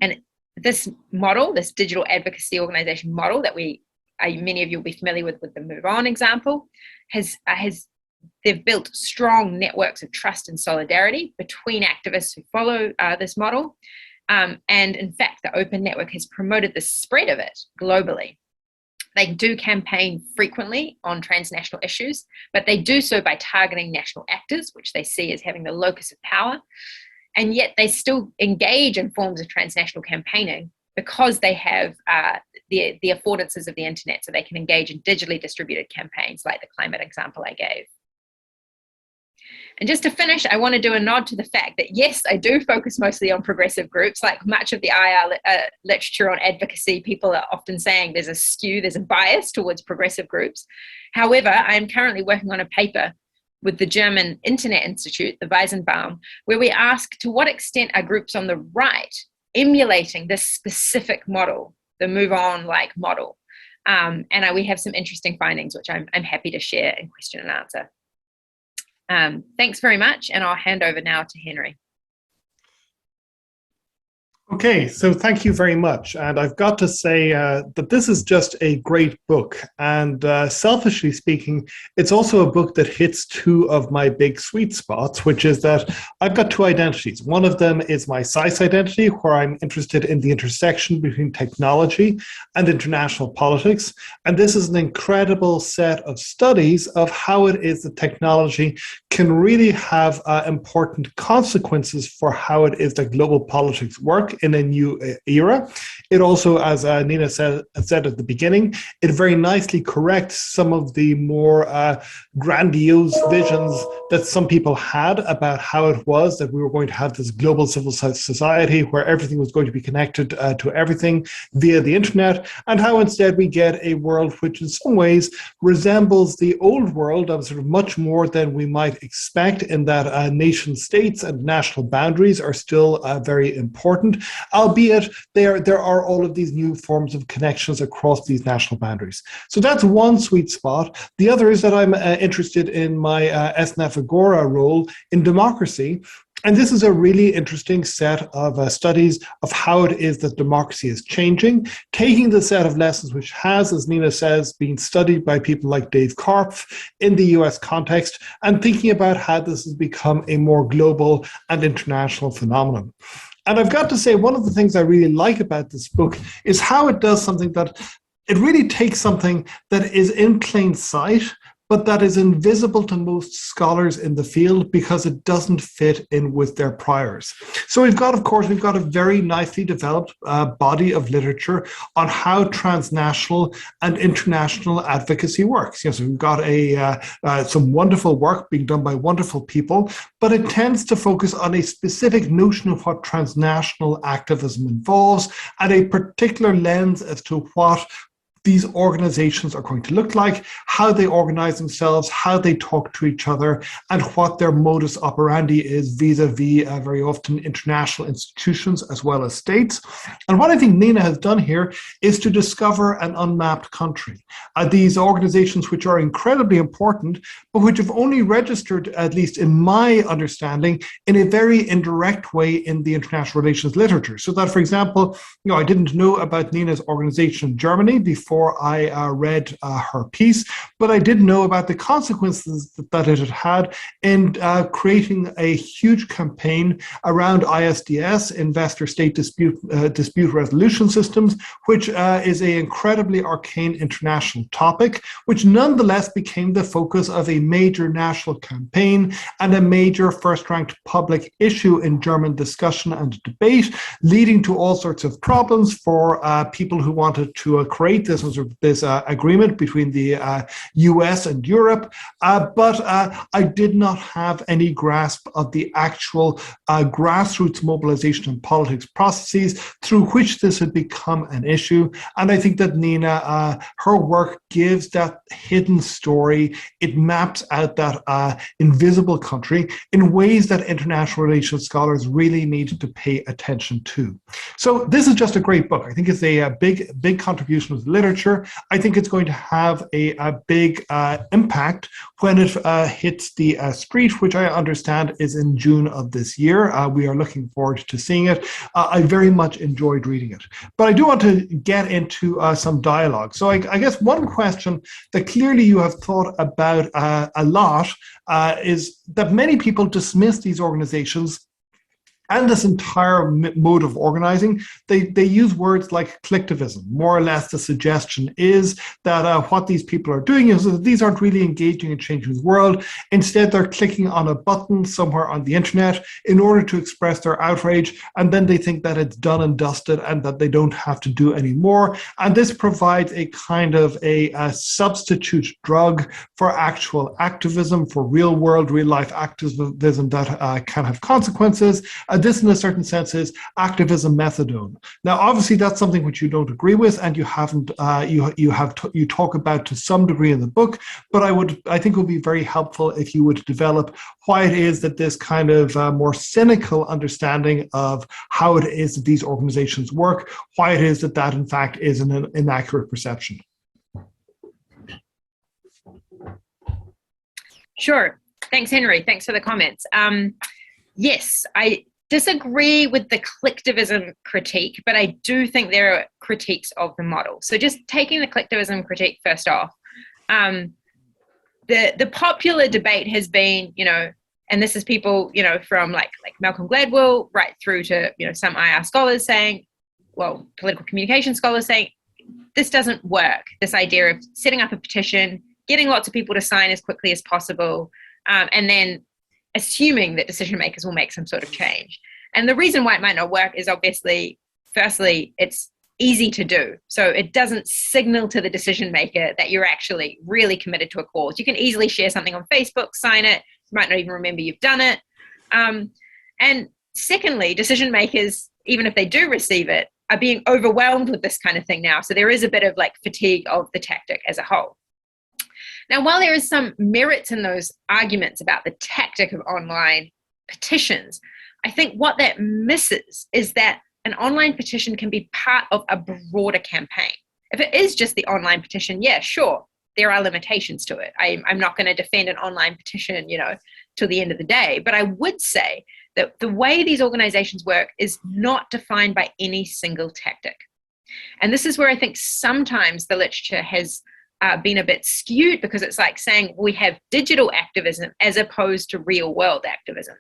And this model, this digital advocacy organization model that many of you will be familiar with the Move On example, they've built strong networks of trust and solidarity between activists who follow this model. And in fact, the Open Network has promoted the spread of it globally. They do campaign frequently on transnational issues, but they do so by targeting national actors, which they see as having the locus of power. And yet they still engage in forms of transnational campaigning because they have the affordances of the internet, so they can engage in digitally distributed campaigns like the climate example I gave. And just to finish, I want to do a nod to the fact that, yes, I do focus mostly on progressive groups. Like much of the IR literature on advocacy, people are often saying there's a bias towards progressive groups. However, I am currently working on a paper with the German Internet Institute, the Weizenbaum, where we ask to what extent are groups on the right emulating this specific model, the Move On-like model. And we have some interesting findings, which I'm happy to share in question and answer. Thanks very much, and I'll hand over now to Henry. Okay, so thank you very much. And I've got to say that this is just a great book. And selfishly speaking, it's also a book that hits two of my big sweet spots, which is that I've got two identities. One of them is my SAIS identity, where I'm interested in the intersection between technology and international politics. And this is an incredible set of studies of how it is that technology can really have important consequences for how it is that global politics work in a new era. It also, as Nina said at the beginning, it very nicely corrects some of the more grandiose visions that some people had about how it was that we were going to have this global civil society where everything was going to be connected to everything via the internet, and how instead we get a world which in some ways resembles the old world of sort of much more than we might expect, in that nation states and national boundaries are still very important, albeit there are all of these new forms of connections across these national boundaries. So that's one sweet spot. The other is that I'm interested in my SNF Agora role in democracy. And this is a really interesting set of studies of how it is that democracy is changing, taking the set of lessons which has, as Nina says, been studied by people like Dave Karpf in the US context, and thinking about how this has become a more global and international phenomenon. And I've got to say, one of the things I really like about this book is how it does something that it really takes something that is in plain sight, but that is invisible to most scholars in the field because it doesn't fit in with their priors. So we've got a very nicely developed body of literature on how transnational and international advocacy works. So we've got some wonderful work being done by wonderful people, but it tends to focus on a specific notion of what transnational activism involves and a particular lens as to what these organizations are going to look like, how they organize themselves, how they talk to each other, and what their modus operandi is vis-a-vis very often international institutions as well as states. And what I think Nina has done here is to discover an unmapped country. These organizations, which are incredibly important, but which have only registered, at least in my understanding, in a very indirect way in the international relations literature. So that, for example, I didn't know about Nina's organization in Germany before I read her piece, but I did know about the consequences that it had had in creating a huge campaign around ISDS, Investor State Dispute Resolution Systems, which is an incredibly arcane international topic, which nonetheless became the focus of a major national campaign and a major first-ranked public issue in German discussion and debate, leading to all sorts of problems for people who wanted to create this agreement between the US and Europe, but I did not have any grasp of the actual grassroots mobilization and politics processes through which this had become an issue. And I think that Nina, her work gives that hidden story. It maps out that invisible country in ways that international relations scholars really need to pay attention to. So this is just a great book. I think it's a big contribution to the literature. I think it's going to have a big impact when it hits the street, which I understand is in June of this year. We are looking forward to seeing it. I very much enjoyed reading it. But I do want to get into some dialogue. So I guess one question that clearly you have thought about a lot is that many people dismiss these organizations and this entire mode of organizing. They use words like collectivism. More or less, the suggestion is that what these people are doing is that these aren't really engaging in changing the world. Instead, they're clicking on a button somewhere on the internet in order to express their outrage, and then they think that it's done and dusted and that they don't have to do any more. And this provides a kind of a substitute drug for actual activism, for real world, real life activism that can have consequences. This, in a certain sense, is activism methadone. Now, obviously, that's something which you don't agree with, and you haven't. You talk about to some degree in the book. But I think it would be very helpful if you would develop why it is that this kind of more cynical understanding of how it is that these organizations work, why it is that in fact is an inaccurate perception. Sure. Thanks, Henry. Thanks for the comments. Yes, I disagree with the collectivism critique, but I do think there are critiques of the model. So just taking the collectivism critique first off, the popular debate has been, and this is people, from like Malcolm Gladwell right through to, some IR scholars saying, well, political communication scholars saying, this doesn't work. This idea of setting up a petition, getting lots of people to sign as quickly as possible, and then assuming that decision makers will make some sort of change. And the reason why it might not work is obviously, firstly, it's easy to do. So it doesn't signal to the decision maker that you're actually really committed to a cause. You can easily share something on Facebook, sign it, you might not even remember you've done it. And secondly, decision makers, even if they do receive it, are being overwhelmed with this kind of thing now. So there is a bit of fatigue of the tactic as a whole. Now, while there is some merits in those arguments about the tactic of online petitions, I think what that misses is that an online petition can be part of a broader campaign. If it is just the online petition, yeah, sure, there are limitations to it. I'm not going to defend an online petition, till the end of the day. But I would say that the way these organizations work is not defined by any single tactic. And this is where I think sometimes the literature has been a bit skewed, because it's like saying we have digital activism as opposed to real world activism.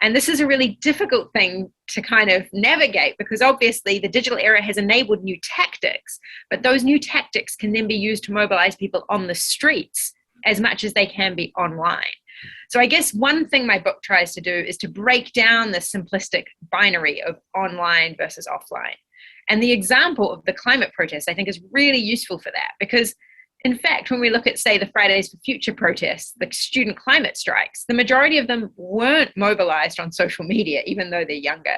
And this is a really difficult thing to kind of navigate, because obviously the digital era has enabled new tactics, but those new tactics can then be used to mobilize people on the streets as much as they can be online. So I guess one thing my book tries to do is to break down the simplistic binary of online versus offline. And the example of the climate protests, I think, is really useful for that, because in fact, when we look at, say, the Fridays for Future protests, the student climate strikes, the majority of them weren't mobilized on social media, even though they're younger.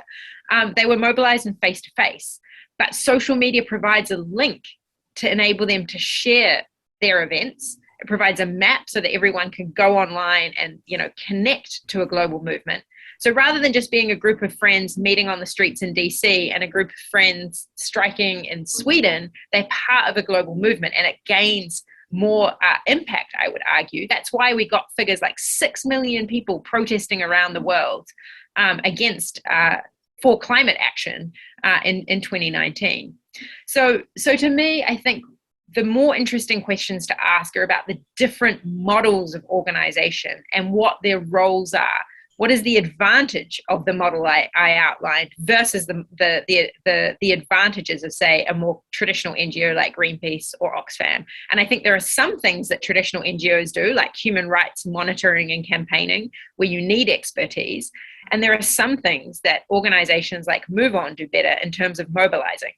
They were mobilized in face-to-face. But social media provides a link to enable them to share their events. It provides a map so that everyone can go online and, connect to a global movement. So rather than just being a group of friends meeting on the streets in DC and a group of friends striking in Sweden, they're part of a global movement, and it gains more impact, I would argue. That's why we got figures like 6 million people protesting around the world for climate action in 2019. So to me, I think the more interesting questions to ask are about the different models of organization and what their roles are. What is the advantage of the model I outlined versus the advantages of, say, a more traditional NGO like Greenpeace or Oxfam? And I think there are some things that traditional NGOs do, like human rights monitoring and campaigning, where you need expertise. And there are some things that organizations like Move On do better in terms of mobilizing.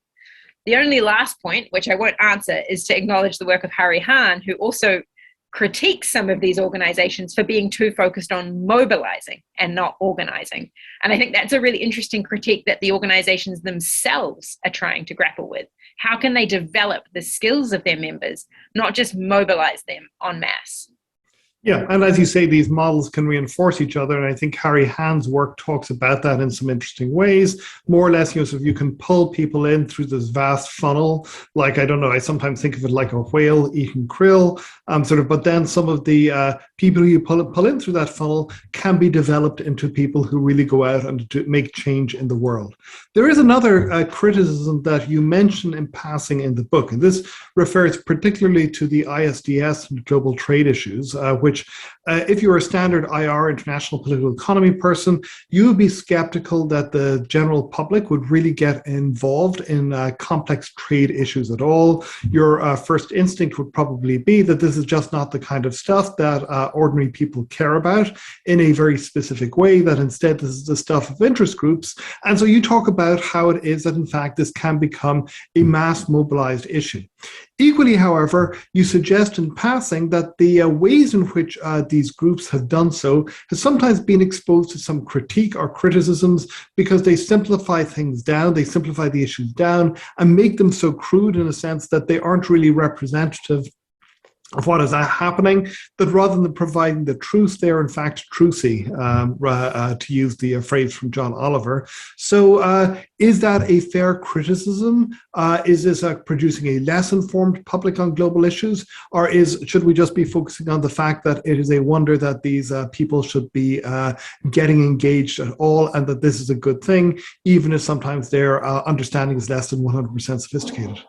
The only last point, which I won't answer, is to acknowledge the work of Hari Hahn, who also critiques some of these organizations for being too focused on mobilizing and not organizing. And I think that's a really interesting critique that the organizations themselves are trying to grapple with. How can they develop the skills of their members, not just mobilize them en masse? Yeah, and as you say, these models can reinforce each other, and I think Hari Hahn's work talks about that in some interesting ways. More or less, so if you can pull people in through this vast funnel, like, I don't know, I sometimes think of it like a whale eating krill, but then some of the people who you pull in through that funnel can be developed into people who really go out and to make change in the world. There is another criticism that you mention in passing in the book, and this refers particularly to the ISDS and global trade issues, which if you're a standard IR, international political economy person, you would be skeptical that the general public would really get involved in complex trade issues at all. Your first instinct would probably be that this is just not the kind of stuff that ordinary people care about in a very specific way, that instead this is the stuff of interest groups. And so you talk about how it is that in fact this can become a mass mobilized issue. Equally, however, you suggest in passing that the ways in which these groups have done so has sometimes been exposed to some critique or criticisms because they simplify things down, they simplify the issues down and make them so crude in a sense that they aren't really representative of what is happening, that rather than providing the truth, they're in fact truthy, to use the phrase from John Oliver. So is that a fair criticism? Is this producing a less informed public on global issues? Or should we just be focusing on the fact that it is a wonder that these people should be getting engaged at all, and that this is a good thing, even if sometimes their understanding is less than 100% sophisticated?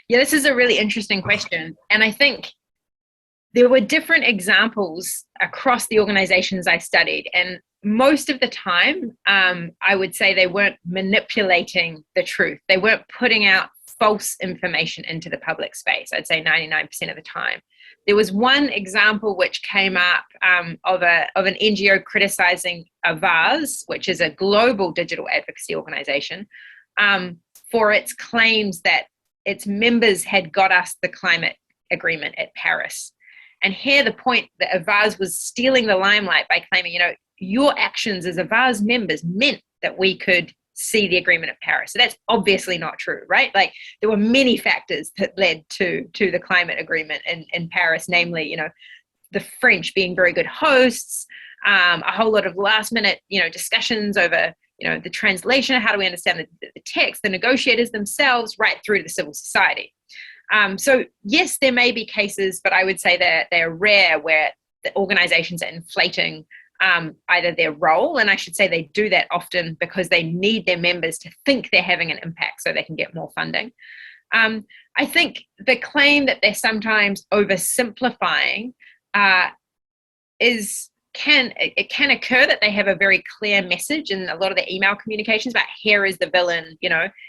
Yeah, this is a really interesting question. And I think there were different examples across the organizations I studied. And most of the time, I would say they weren't manipulating the truth. They weren't putting out false information into the public space. I'd say 99% of the time. There was one example which came up of an NGO criticizing Avaz, which is a global digital advocacy organization, for its claims that its members had got us the climate agreement at Paris. And here the point that Avaz was stealing the limelight by claiming, your actions as Avaz members meant that we could see the agreement at Paris. So that's obviously not true, right? Like there were many factors that led to the climate agreement in Paris, namely, the French being very good hosts, a whole lot of last minute, discussions over the translation, how do we understand the text, the negotiators themselves, right through to the civil society. So yes, there may be cases, but I would say that they're rare where the organizations are inflating either their role, and I should say they do that often because they need their members to think they're having an impact so they can get more funding. I think the claim that they're sometimes oversimplifying it can occur that they have a very clear message in a lot of the email communications about here is the villain,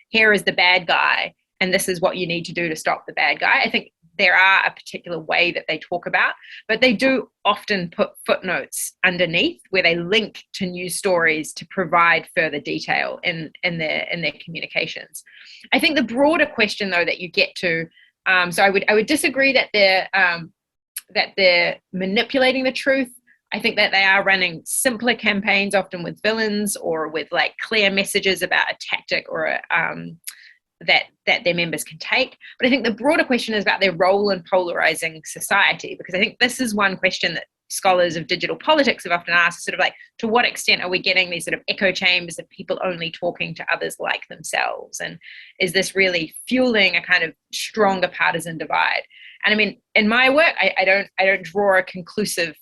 here is the bad guy, and this is what you need to do to stop the bad guy. I think there are a particular way that they talk about, but they do often put footnotes underneath where they link to news stories to provide further detail in their communications. I think the broader question, though, that you get to, so I would disagree that they're manipulating the truth. I think that they are running simpler campaigns, often with villains or with like clear messages about a tactic or that their members can take. But I think the broader question is about their role in polarizing society, because I think this is one question that scholars of digital politics have often asked, sort of like, to what extent are we getting these sort of echo chambers of people only talking to others like themselves? And is this really fueling a kind of stronger partisan divide? And I mean, in my work, I don't draw a conclusive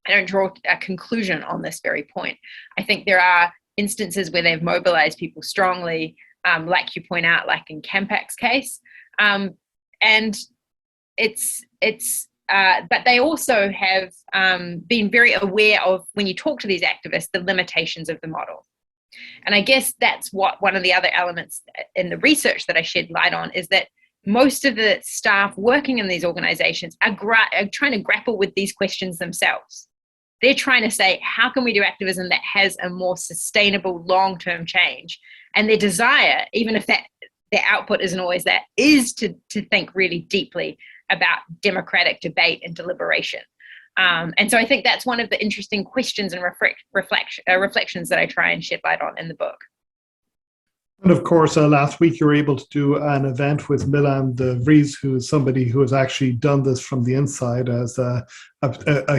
I don't draw a conclusion on this very point. I think there are instances where they've mobilized people strongly, like you point out, like in Campak's case, and but they also have been very aware of, when you talk to these activists, the limitations of the model. And I guess that's what one of the other elements in the research that I shed light on is that most of the staff working in these organizations are trying to grapple with these questions themselves. They're trying to say, how can we do activism that has a more sustainable long-term change? And their desire, even if that their output isn't always that, is to think really deeply about democratic debate and deliberation. And so I think that's one of the interesting questions and reflections that I try and shed light on in the book. And of course, last week you were able to do an event with Milan de Vries, who is somebody who has actually done this from the inside as a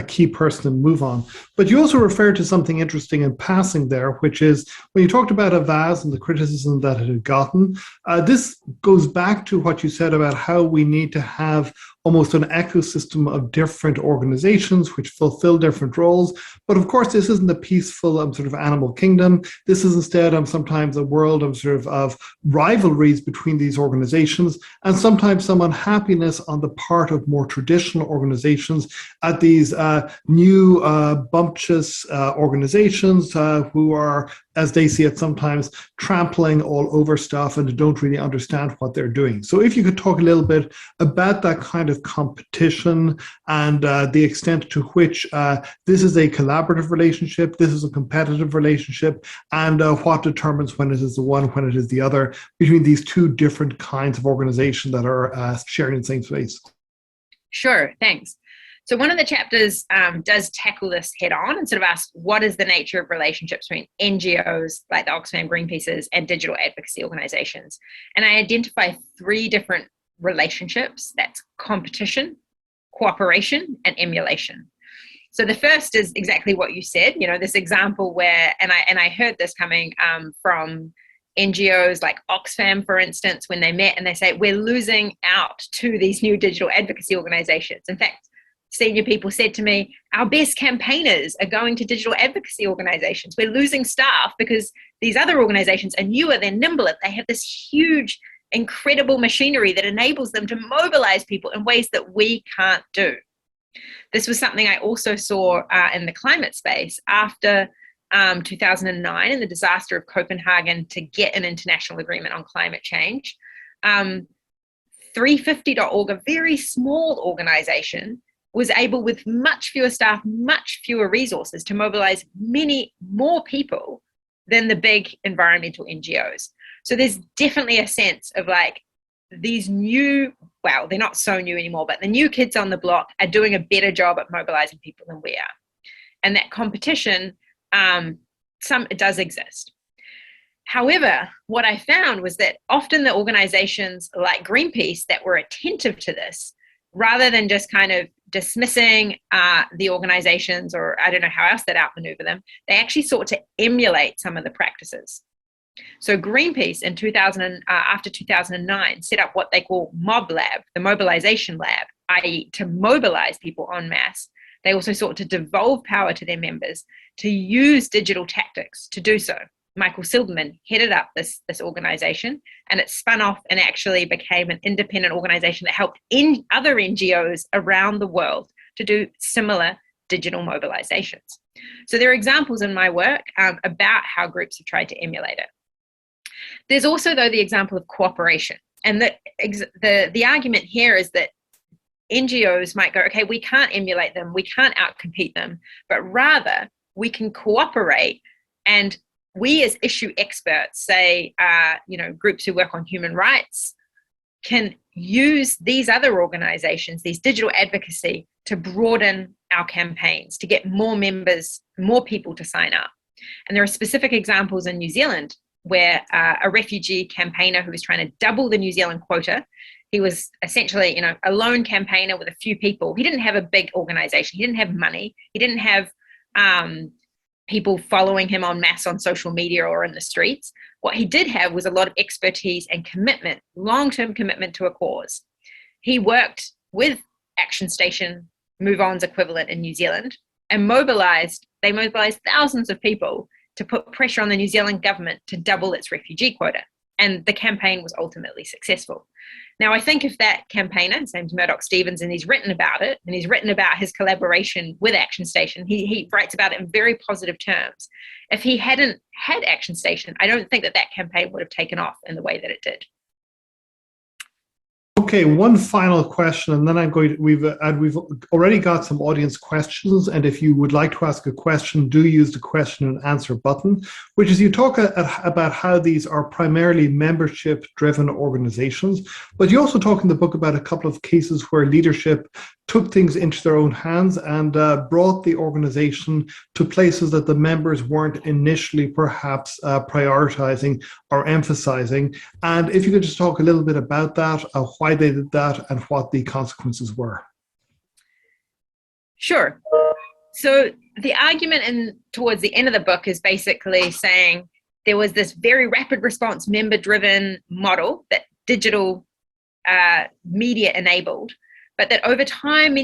key person in Move On. But you also referred to something interesting in passing there, which is when you talked about Avaz and the criticism that it had gotten, this goes back to what you said about how we need to have almost an ecosystem of different organizations which fulfill different roles. But of course, this isn't a peaceful sort of animal kingdom. This is instead sometimes a world of rivalries between these organizations, and sometimes some unhappiness on the part of more traditional organizations at these new bumptious organizations who are, as they see it, sometimes trampling all over stuff and don't really understand what they're doing. So if you could talk a little bit about that kind of competition and the extent to which this is a collaborative relationship, this is a competitive relationship, and what determines when it is the one, when it is the other, between these two different kinds of organizations that are sharing the same space. Sure, thanks. So one of the chapters does tackle this head on and sort of asks, what is the nature of relationships between NGOs like the Oxfam Greenpeace's and digital advocacy organizations? And I identify 3 different relationships. That's competition, cooperation, and emulation. So the first is exactly what you said, this example where, and I heard this coming from NGOs like Oxfam, for instance, when they met and they say, we're losing out to these new digital advocacy organizations. In fact, senior people said to me, our best campaigners are going to digital advocacy organizations. We're losing staff because these other organizations are newer, they're nimbler, they have this huge, incredible machinery that enables them to mobilize people in ways that we can't do. This was something I also saw in the climate space after 2009 and the disaster of Copenhagen to get an international agreement on climate change. 350.org, a very small organization, was able, with much fewer staff, much fewer resources, to mobilize many more people than the big environmental NGOs. So there's definitely a sense of like these new, well, they're not so new anymore, but the new kids on the block are doing a better job at mobilizing people than we are. And that competition, it does exist. However, what I found was that often the organizations like Greenpeace that were attentive to this, rather than just kind of dismissing the organizations, or I don't know how else they'd outmaneuver them, they actually sought to emulate some of the practices. So Greenpeace in after 2009 set up what they call Mob Lab, the mobilization lab, i.e. to mobilize people en masse. They also sought to devolve power to their members to use digital tactics to do so. Michael Silberman headed up this organization, and it spun off and actually became an independent organization that helped other NGOs around the world to do similar digital mobilizations. So there are examples in my work about how groups have tried to emulate it. There's also, though, the example of cooperation. And the argument here is that NGOs might go, okay, we can't emulate them, we can't outcompete them, but rather we can cooperate, and we as issue experts, say, groups who work on human rights, can use these other organizations, these digital advocacy, to broaden our campaigns, to get more members, more people to sign up. And there are specific examples in New Zealand where a refugee campaigner who was trying to double the New Zealand quota, he was essentially, a lone campaigner with a few people. He didn't have a big organization. He didn't have money. He didn't have people following him en masse on social media or in the streets. What he did have was a lot of expertise and commitment, long-term commitment to a cause. He worked with Action Station, Move On's equivalent in New Zealand, and they mobilized thousands of people to put pressure on the New Zealand government to double its refugee quota. And the campaign was ultimately successful. Now, I think if that campaigner, his name's Murdoch Stevens, and he's written about it, and he's written about his collaboration with Action Station, he writes about it in very positive terms. If he hadn't had Action Station, I don't think that campaign would have taken off in the way that it did. Okay, one final question, and then we've already got some audience questions, and if you would like to ask a question, do use the question and answer button, which is, you talk about how these are primarily membership-driven organizations, but you also talk in the book about a couple of cases where leadership took things into their own hands and brought the organization to places that the members weren't initially perhaps prioritizing or emphasizing. And if you could just talk a little bit about that, why they did that, and what the consequences were. Sure. So the argument towards the end of the book is basically saying there was this very rapid response, member-driven model that digital media enabled, but that over time,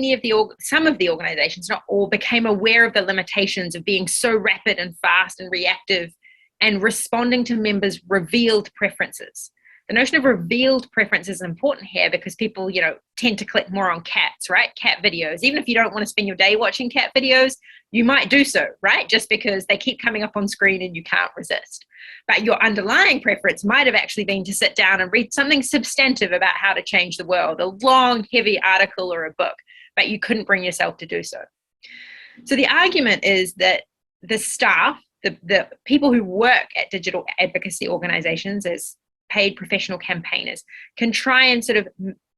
some of the organizations, not all, became aware of the limitations of being so rapid and fast and reactive and responding to members' revealed preferences. The notion of revealed preferences is important here because people, tend to click more on cats, right? Cat videos. Even if you don't want to spend your day watching cat videos, you might do so, right? Just because they keep coming up on screen and you can't resist. But your underlying preference might have actually been to sit down and read something substantive about how to change the world, a long, heavy article or a book, but you couldn't bring yourself to do so. So the argument is that the staff, the people who work at digital advocacy organizations as paid professional campaigners, can try and sort of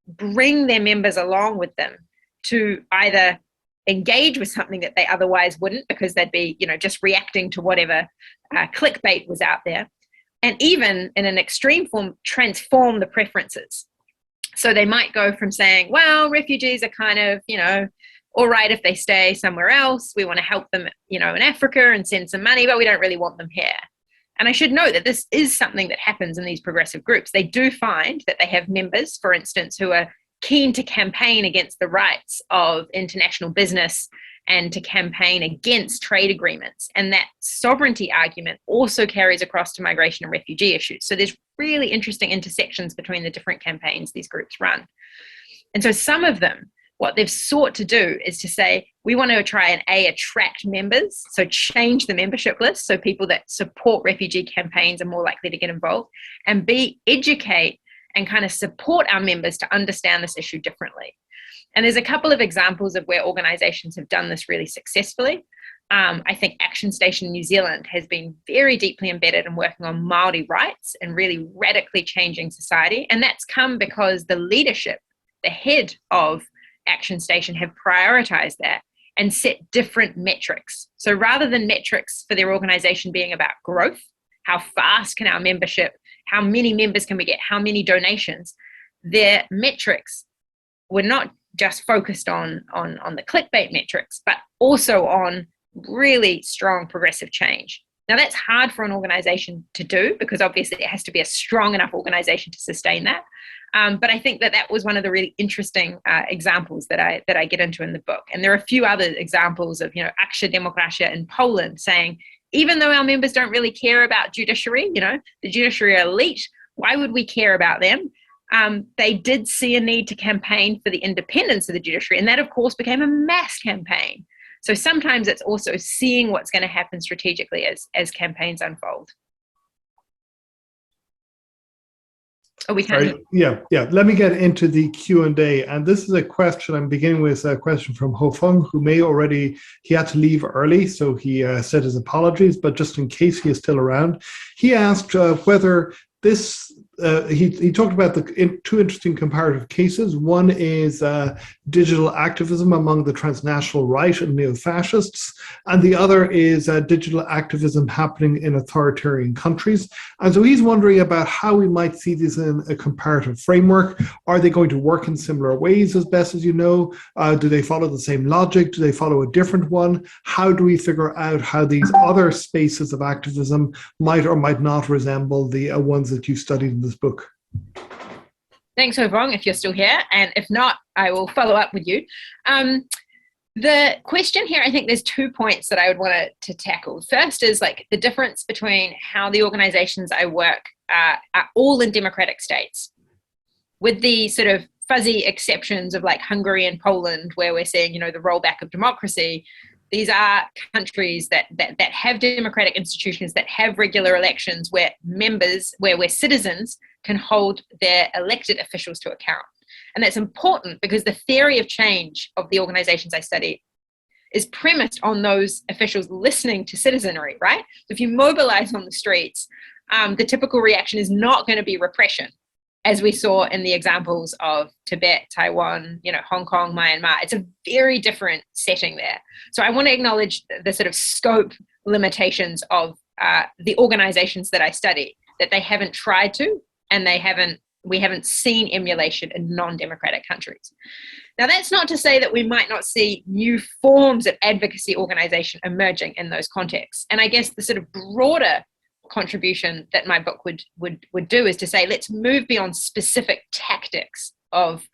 bring their members along with them to either engage with something that they otherwise wouldn't, because they'd be, just reacting to whatever clickbait was out there, and even in an extreme form, transform the preferences. So they might go from saying, well, refugees are kind of, all right if they stay somewhere else. We want to help them, in Africa and send some money, but we don't really want them here. And I should note that this is something that happens in these progressive groups. They do find that they have members, for instance, who are keen to campaign against the rights of international business and to campaign against trade agreements. And that sovereignty argument also carries across to migration and refugee issues. So there's really interesting intersections between the different campaigns these groups run. And so some of them, what they've sought to do is to say, we want to try and attract members, so change the membership list so people that support refugee campaigns are more likely to get involved, and B, educate and kind of support our members to understand this issue differently. And there's a couple of examples of where organizations have done this really successfully. I think Action Station New Zealand has been very deeply embedded in working on Māori rights and really radically changing society. And that's come because the leadership, the head of Action Station, have prioritized that and set different metrics. So rather than metrics for their organization being about growth, how fast can our membership, how many members can we get, how many donations, their metrics were not just focused on the clickbait metrics, but also on really strong progressive change. Now that's hard for an organization to do because obviously it has to be a strong enough organization to sustain that. But I think that was one of the really interesting examples that I get into in the book. And there are a few other examples of, Aksha Demokracja in Poland saying, even though our members don't really care about judiciary, the judiciary elite, why would we care about them? They did see a need to campaign for the independence of the judiciary. And that, of course, became a mass campaign. So sometimes it's also seeing what's going to happen strategically as campaigns unfold. Oh, we Sorry. can't. Yeah. Let me get into the Q&A. And this is a question. I'm beginning with a question from Ho Feng, who he had to leave early, so he said his apologies, but just in case he is still around, he asked whether this, he talked about two interesting comparative cases. One is digital activism among the transnational right and neo-fascists, and the other is digital activism happening in authoritarian countries. And so he's wondering about how we might see this in a comparative framework. Are they going to work in similar ways, as best as you know? Do they follow the same logic? Do they follow a different one? How do we figure out how these other spaces of activism might or might not resemble the ones that you studied in this book? Thanks, Ho Feng, if you're still here. And if not, I will follow up with you. The question here, I think there's 2 points that I would want to tackle. First is like the difference between how the organizations I work are all in democratic states, with the sort of fuzzy exceptions of like Hungary and Poland, where we're seeing, the rollback of democracy. These are countries that have democratic institutions, that have regular elections, where citizens can hold their elected officials to account. And that's important because the theory of change of the organizations I study is premised on those officials listening to citizenry, right? So if you mobilize on the streets, the typical reaction is not going to be repression, as we saw in the examples of Tibet, Taiwan, Hong Kong, Myanmar. It's a very different setting there. So I want to acknowledge the sort of scope limitations of the organizations that I study, that they haven't tried to, and we haven't seen emulation in non-democratic countries. Now, that's not to say that we might not see new forms of advocacy organization emerging in those contexts. And I guess the sort of broader contribution that my book would do is to say, let's move beyond specific tactics of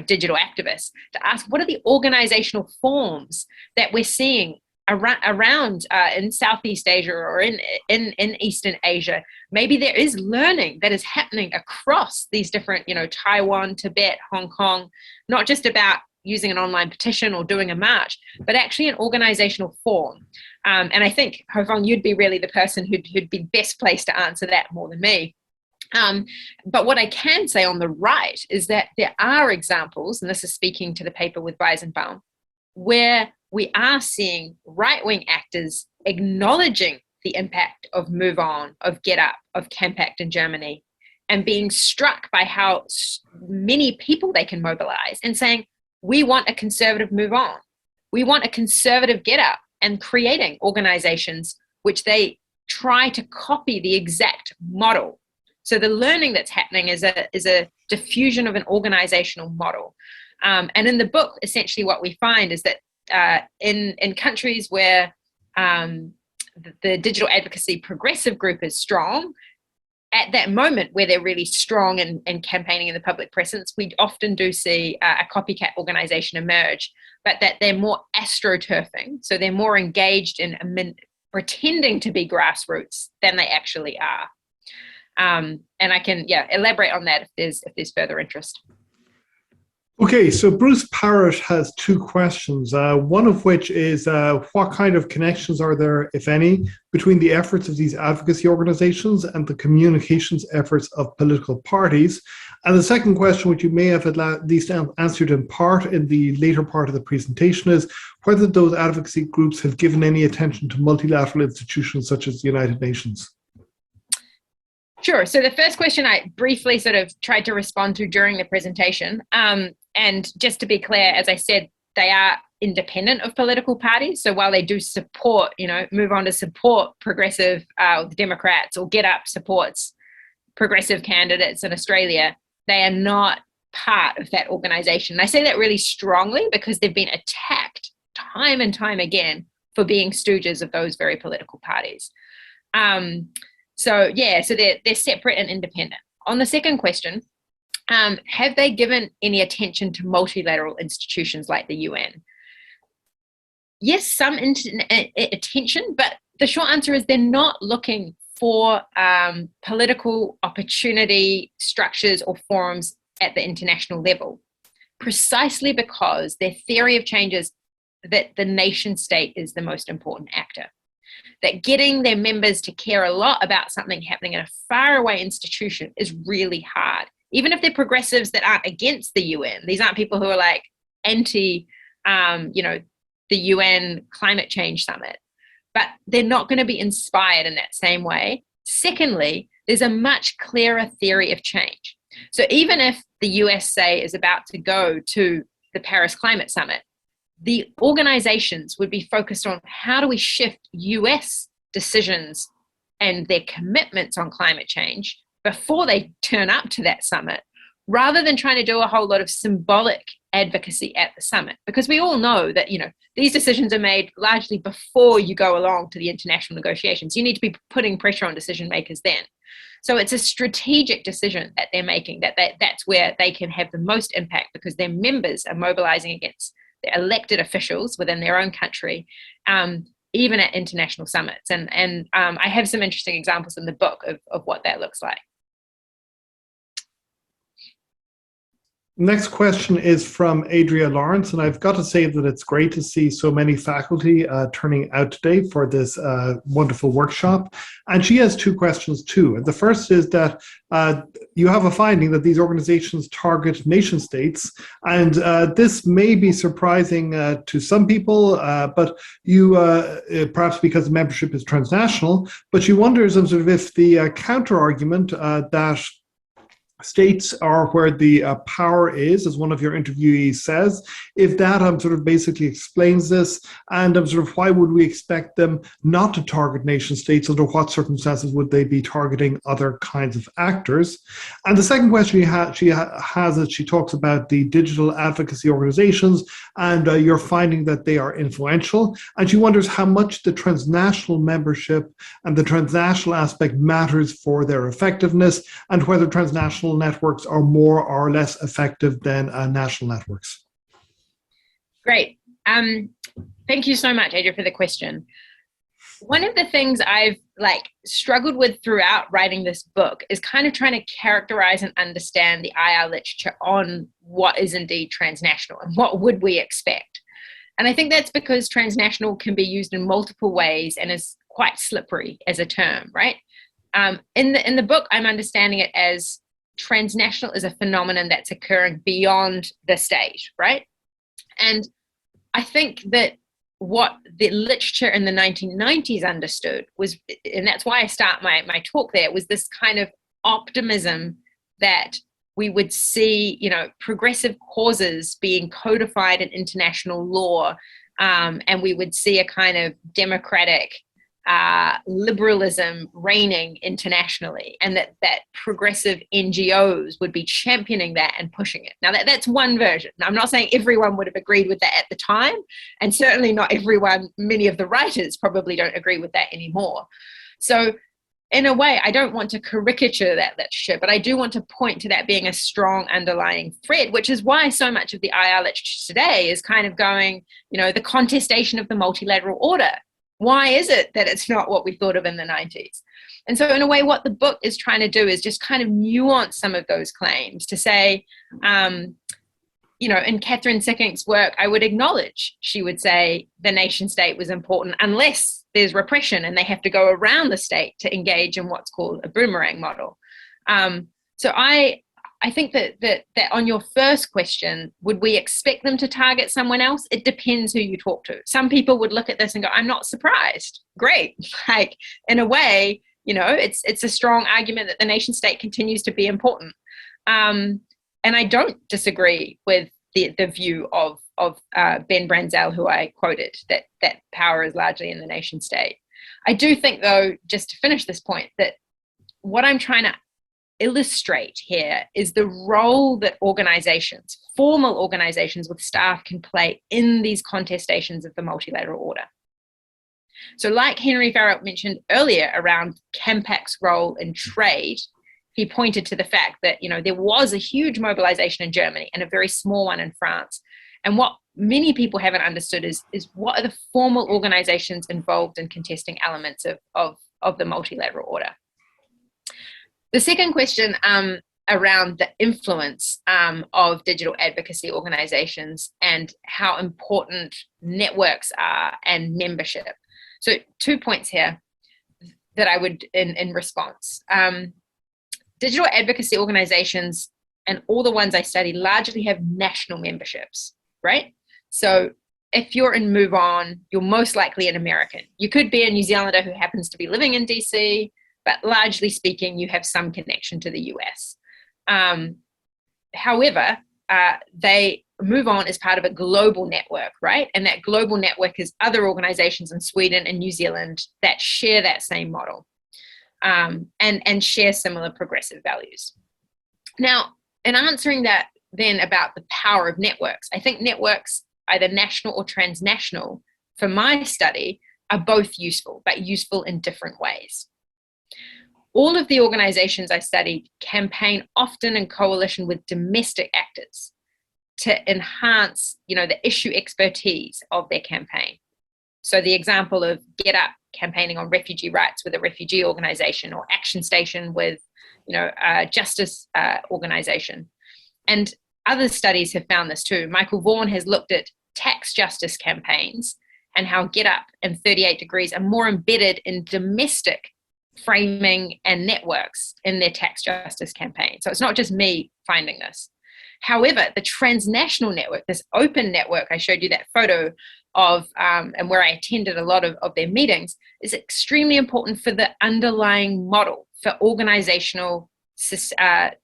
digital activists to ask, what are the organizational forms that we're seeing around in Southeast Asia or in Eastern Asia? Maybe there is learning that is happening across these different, Taiwan, Tibet, Hong Kong, not just about using an online petition or doing a march, but actually an organizational form. And I think, Ho Feng, you'd be really the person who'd be best placed to answer that more than me. But what I can say on the right is that there are examples, and this is speaking to the paper with Weizenbaum, where we are seeing right-wing actors acknowledging the impact of Move On, of GetUp, of Campact in Germany, and being struck by how many people they can mobilize and saying, we want a conservative Move On. We want a conservative GetUp, and creating organizations which they try to copy the exact model. So the learning that's happening is a diffusion of an organizational model. And in the book, essentially what we find is that in countries where the digital advocacy progressive group is strong, at that moment where they're really strong in campaigning in the public presence, we often do see a copycat organization emerge, but that they're more astroturfing. So they're more engaged in pretending to be grassroots than they actually are. And I can elaborate on that if there's further interest. Okay, so Bruce Parrott has 2 questions, one of which is what kind of connections are there, if any, between the efforts of these advocacy organizations and the communications efforts of political parties? And the second question, which you may have at least answered in part in the later part of the presentation, is whether those advocacy groups have given any attention to multilateral institutions such as the United Nations. Sure. So the first question I briefly sort of tried to respond to during the presentation. And just to be clear, as I said, they are independent of political parties. So while they do support, Move On to support progressive Democrats, or GetUp supports progressive candidates in Australia, they are not part of that organization. And I say that really strongly because they've been attacked time and time again for being stooges of those very political parties. So they're separate and independent. On the second question, have they given any attention to multilateral institutions like the UN? Yes, some attention, but the short answer is they're not looking for political opportunity structures or forums at the international level, precisely because their theory of change is that the nation state is the most important actor. that getting their members to care a lot about something happening in a faraway institution is really hard. Even if they're progressives that aren't against the UN, these aren't people who are like anti, the UN climate change summit, but they're not going to be inspired in that same way. Secondly, there's a much clearer theory of change. So even if the US, say, is about to go to the Paris Climate Summit, the organizations would be focused on how do we shift US decisions and their commitments on climate change before they turn up to that summit, rather than trying to do a whole lot of symbolic advocacy at the summit. Because we all know that, these decisions are made largely before you go along to the international negotiations. You need to be putting pressure on decision makers then. So it's a strategic decision that they're making, that's where they can have the most impact, because their members are mobilizing against the elected officials within their own country, even at international summits. And I have some interesting examples in the book of what that looks like. Next question is from Adria Lawrence, and I've got to say that it's great to see so many faculty turning out today for this wonderful workshop. And she has two questions too. And the first is that you have a finding that these organizations target nation states, and this may be surprising to some people, but you, perhaps because the membership is transnational, but she wonders if the counter argument that states are where the power is, as one of your interviewees says, if that basically explains this, and why would we expect them not to target nation states? Under what circumstances would they be targeting other kinds of actors? And the second question she has is she talks about the digital advocacy organizations, and you're finding that they are influential, and she wonders how much the transnational membership and the transnational aspect matters for their effectiveness, and whether transnational networks are more or less effective than national networks. Great. Thank you so much, Adria, for the question. One of the things I've struggled with throughout writing this book is kind of trying to characterize and understand the IR literature on what is indeed transnational and what would we expect. And I think that's because transnational can be used in multiple ways and is quite slippery as a term, right? In the book, I'm understanding it as transnational is a phenomenon that's occurring beyond the state, right? And I think that what the literature in the 1990s understood was, and that's why I start my talk there, was this kind of optimism that we would see, progressive causes being codified in international law, and we would see a kind of democratic liberalism reigning internationally, and that progressive NGOs would be championing that and pushing it. Now that's one version. Now, I'm not saying everyone would have agreed with that at the time, and certainly not everyone, many of the writers probably don't agree with that anymore. So in a way, I don't want to caricature that literature, but I do want to point to that being a strong underlying thread, which is why so much of the IR literature today is kind of going, the contestation of the multilateral order. Why is it that it's not what we thought of in the 90s? And so in a way, what the book is trying to do is just kind of nuance some of those claims to say, in Catherine Sickink's work, I would acknowledge, she would say the nation state was important unless there's repression and they have to go around the state to engage in what's called a boomerang model. So I think that on your first question, would we expect them to target someone else? It depends who you talk to. Some people would look at this and go, I'm not surprised. Great. In a way, it's a strong argument that the nation state continues to be important. And I don't disagree with the view of Ben Branzel, who I quoted, that power is largely in the nation state. I do think, though, just to finish this point, that what I'm trying to illustrate here is the role that organizations, formal organizations with staff, can play in these contestations of the multilateral order. So like Henry Farrell mentioned earlier around Campac's role in trade, he pointed to the fact that, there was a huge mobilization in Germany and a very small one in France. And what many people haven't understood is what are the formal organizations involved in contesting elements of the multilateral order. The second question around the influence of digital advocacy organizations and how important networks are and membership. So 2 points here that I would, in response. Digital advocacy organizations and all the ones I study largely have national memberships, right? So if you're in Move On, you're most likely an American. You could be a New Zealander who happens to be living in DC, but largely speaking, you have some connection to the US. However, they Move On is part of a global network, right? And that global network is other organizations in Sweden and New Zealand that share that same model and share similar progressive values. Now, in answering that then about the power of networks, I think networks, either national or transnational, for my study, are both useful, but useful in different ways. All of the organizations I studied campaign often in coalition with domestic actors to enhance, the issue expertise of their campaign. So the example of GetUp campaigning on refugee rights with a refugee organization, or Action Station with, a justice organization. And other studies have found this too. Michael Vaughan has looked at tax justice campaigns and how GetUp and 38 Degrees are more embedded in domestic framing and networks in their tax justice campaign. So it's not just me finding this. However, the transnational network, this open network I showed you that photo of, and where I attended a lot of their meetings, is extremely important for the underlying model for organizational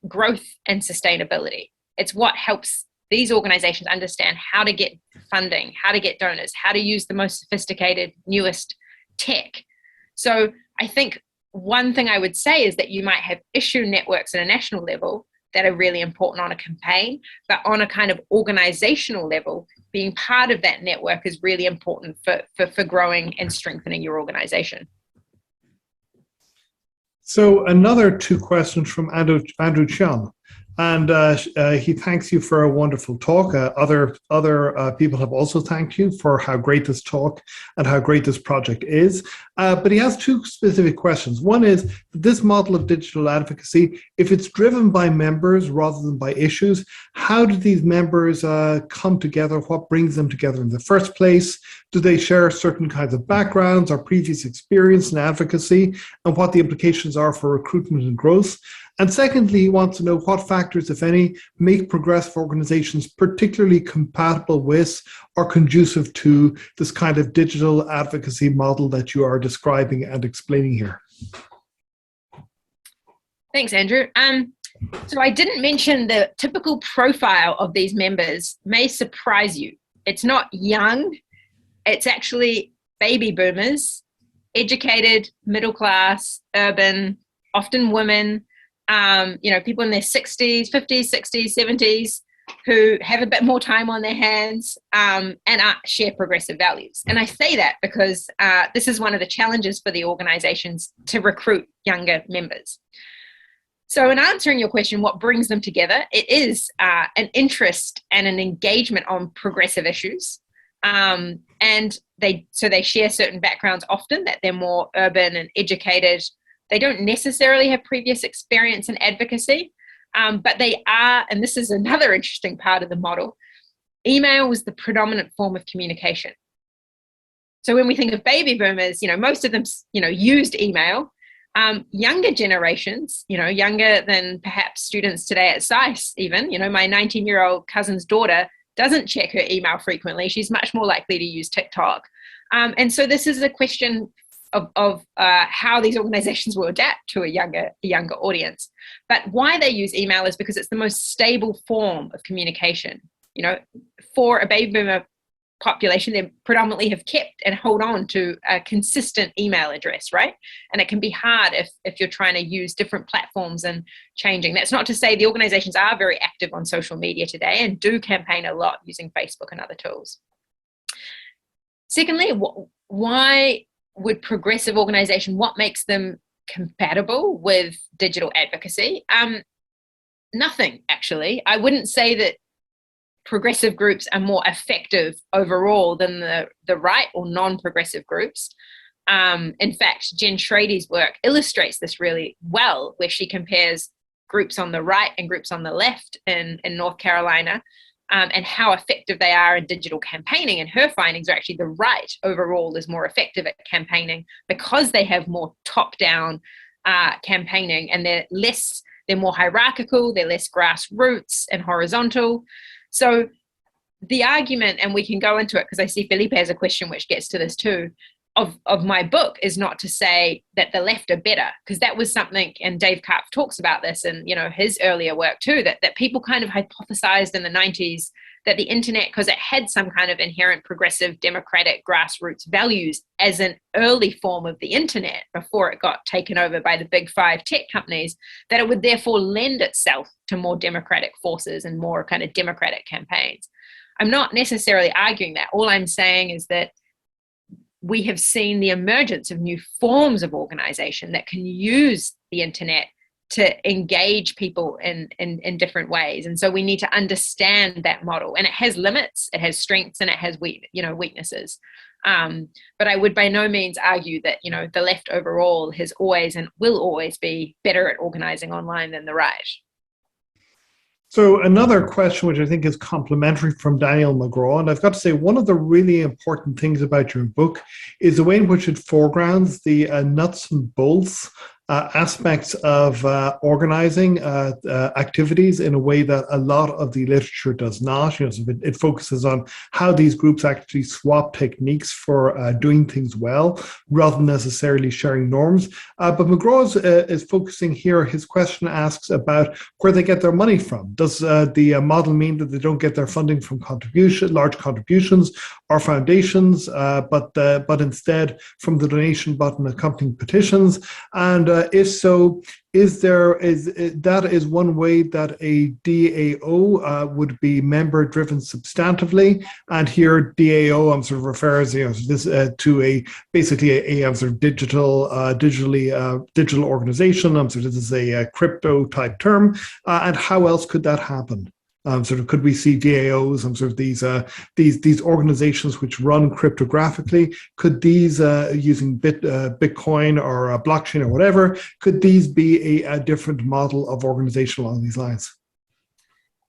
growth and sustainability. It's what helps these organizations understand how to get funding, how to get donors, how to use the most sophisticated, newest tech. So I think one thing I would say is that you might have issue networks at a national level that are really important on a campaign, but on a kind of organizational level, being part of that network is really important for growing and strengthening your organization. So another 2 questions from Andrew Chun. And he thanks you for a wonderful talk. Other people have also thanked you for how great this talk and how great this project is. But he has 2 specific questions. One is, this model of digital advocacy, if it's driven by members rather than by issues, how do these members come together? What brings them together in the first place? Do they share certain kinds of backgrounds or previous experience in advocacy, and what the implications are for recruitment and growth? And secondly, he wants to know what factors, if any, make progressive organizations particularly compatible with or conducive to this kind of digital advocacy model that you are describing and explaining here. Thanks, Andrew. So I didn't mention the typical profile of these members may surprise you. It's not young. It's actually baby boomers, educated, middle class, urban, often women, people in their 60s, 50s, 60s, 70s, who have a bit more time on their hands and share progressive values. And I say that because this is one of the challenges for the organizations to recruit younger members. So in answering your question, what brings them together, it is an interest and an engagement on progressive issues. And they share certain backgrounds often, that they're more urban and educated. They don't necessarily have previous experience in advocacy, but they are, and this is another interesting part of the model, email was the predominant form of communication. So when we think of baby boomers, most of them, used email. Younger generations, younger than perhaps students today at SAIS even, my 19-year-old cousin's daughter doesn't check her email frequently. She's much more likely to use TikTok. And so this is a question of how these organizations will adapt to a younger audience. But why they use email is because it's the most stable form of communication. For a baby boomer population, they predominantly have kept and hold on to a consistent email address, right? And it can be hard if you're trying to use different platforms and changing. That's not to say the organizations are very active on social media today and do campaign a lot using Facebook and other tools. Secondly, why would progressive organization, what makes them compatible with digital advocacy? Nothing, actually. I wouldn't say that progressive groups are more effective overall than the right or non-progressive groups. In fact, Jen Schrady's work illustrates this really well, where she compares groups on the right and groups on the left in North Carolina. and how effective they are in digital campaigning. And her findings are actually the right overall is more effective at campaigning because they have more top-down campaigning, and they're more hierarchical, they're less grassroots and horizontal. So the argument, and we can go into it because I see Felipe has a question which gets to this too, of my book is not to say that the left are better, because that was something, and Dave Karp talks about this in his earlier work too, that people kind of hypothesized in the 90s that the internet, because it had some kind of inherent progressive democratic grassroots values as an early form of the internet before it got taken over by the big five tech companies, that it would therefore lend itself to more democratic forces and more kind of democratic campaigns. I'm not necessarily arguing that. All I'm saying is that we have seen the emergence of new forms of organization that can use the internet to engage people in different ways. And so we need to understand that model. And it has limits, it has strengths, and it has weaknesses. But I would by no means argue that the left overall has always and will always be better at organizing online than the right. So another question, which I think is complementary from Daniel McGraw, and I've got to say, one of the really important things about your book is the way in which it foregrounds the nuts and bolts aspects of organizing activities in a way that a lot of the literature does not. So it focuses on how these groups actually swap techniques for doing things well, rather than necessarily sharing norms. But McGraw is focusing here. His question asks about where they get their money from. Does the model mean that they don't get their funding from large contributions or foundations, but instead from the donation button accompanying petitions? And if so, that is one way that a DAO would be member-driven substantively, and here DAO refers to basically a sort of digital organization. This is a crypto type term, and how else could that happen? Could we see DAOs these organizations which run cryptographically? Could these using Bitcoin or blockchain or whatever? Could these be a different model of organization along these lines?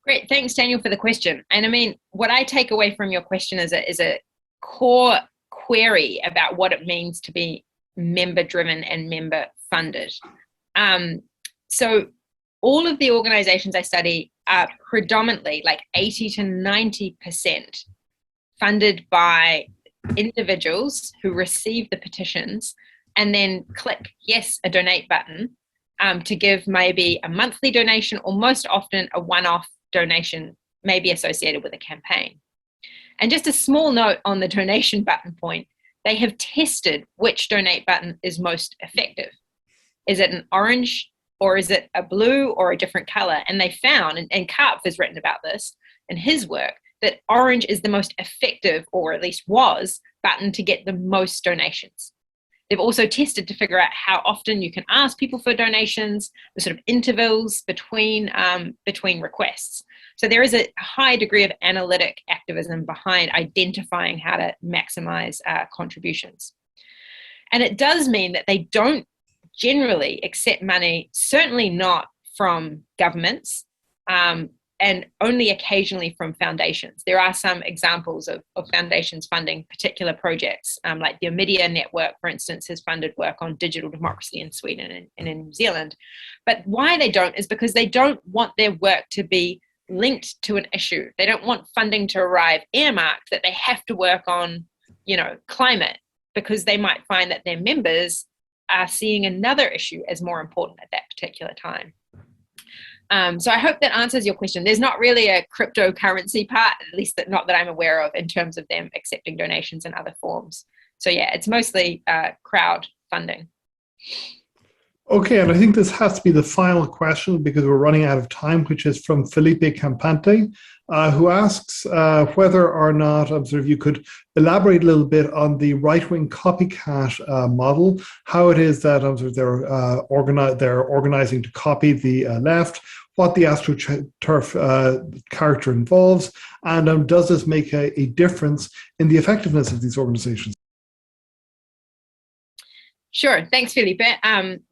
Great, thanks, Daniel, for the question. And I mean, what I take away from your question is a core query about what it means to be member-driven and member-funded. So all of the organizations I study are predominantly, like 80 to 90%, funded by individuals who receive the petitions and then click yes, a donate button to give maybe a monthly donation, or most often a one-off donation, maybe associated with a campaign. And just a small note on the donation button point, they have tested which donate button is most effective. Is it an orange, or is it a blue, or a different color? And they found, and Karp has written about this in his work, that orange is the most effective, or at least was, button to get the most donations. They've also tested to figure out how often you can ask people for donations, the sort of intervals between requests. So there is a high degree of analytic activism behind identifying how to maximize contributions. And it does mean that they don't generally accept money, certainly not from governments, and only occasionally from foundations. There are some examples of foundations funding particular projects, like the Omidyar Network, for instance, has funded work on digital democracy in Sweden and in New Zealand. But why they don't is because they don't want their work to be linked to an issue. They don't want funding to arrive earmarked that they have to work on, climate, because they might find that their members are seeing another issue as more important at that particular time. So I hope that answers your question. There's not really a cryptocurrency part, at least not that I'm aware of, in terms of them accepting donations in other forms. So yeah, it's mostly crowd funding. Okay, and I think this has to be the final question because we're running out of time, which is from Felipe Campante, who asks whether or not you could elaborate a little bit on the right-wing copycat model, how it is that they're organizing to copy the left, what the AstroTurf character involves, and does this make a difference in the effectiveness of these organizations? Sure. Thanks, Felipe.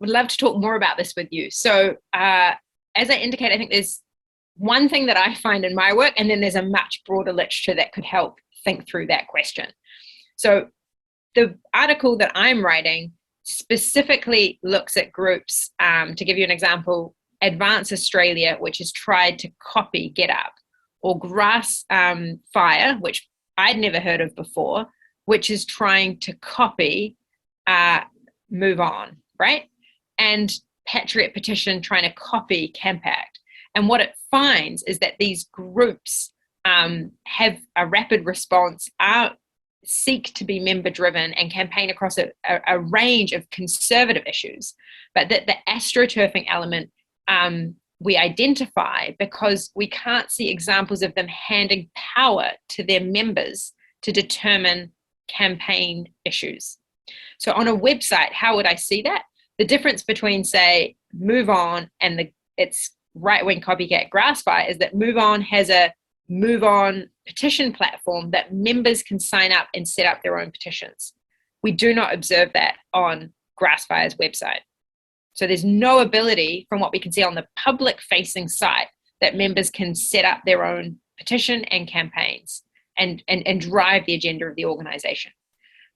Would love to talk more about this with you. So as I indicate, I think there's one thing that I find in my work, and then there's a much broader literature that could help think through that question. So the article that I'm writing specifically looks at groups, to give you an example, Advance Australia, which has tried to copy GetUp, or Grass Fire, which I'd never heard of before, which is trying to copy Move On, right? And Patriot Petition trying to copy Campact. And what it finds is that these groups have a rapid response, seek to be member-driven and campaign across a range of conservative issues, but that the astroturfing element we identify because we can't see examples of them handing power to their members to determine campaign issues. So on a website, how would I see that? The difference between, say, Move On and its right-wing copycat Grassfire is that Move On has a Move On petition platform that members can sign up and set up their own petitions. We do not observe that on Grassfire's website. So there's no ability, from what we can see on the public-facing site, that members can set up their own petition and campaigns and drive the agenda of the organization,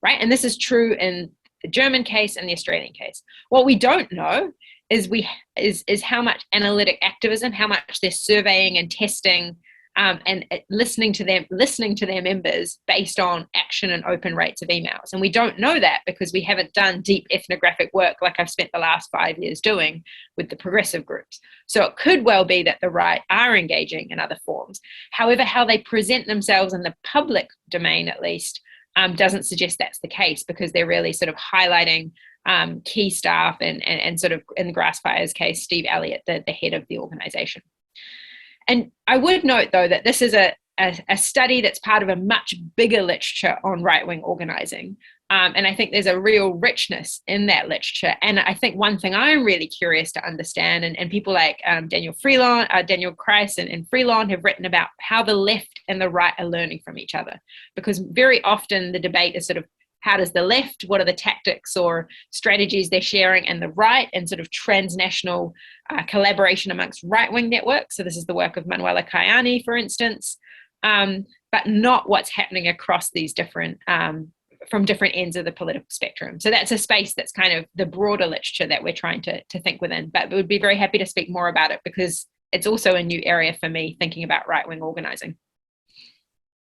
right? And this is true in the German case and the Australian case. What we don't know is how much analytic activism, how much they're surveying and testing and listening to their members based on action and open rates of emails. And we don't know that because we haven't done deep ethnographic work like I've spent the last 5 years doing with the progressive groups. So it could well be that the right are engaging in other forms. However, how they present themselves in the public domain, at least, doesn't suggest that's the case, because they're really sort of highlighting key staff and sort of, in the Grassfire's case, Steve Elliott, the head of the organization. And I would note, though, that this is a study that's part of a much bigger literature on right-wing organizing. And I think there's a real richness in that literature. And I think one thing I'm really curious to understand, and people like Daniel Kreis and Freelon have written about how the left and the right are learning from each other. Because very often the debate is sort of, how does the left, what are the tactics or strategies they're sharing, and the right, and sort of transnational collaboration amongst right-wing networks. So this is the work of Manuela Kayani, for instance, but not what's happening across these different, from different ends of the political spectrum. So that's a space that's kind of the broader literature that we're trying to think within. But we would be very happy to speak more about it, because it's also a new area for me thinking about right-wing organizing.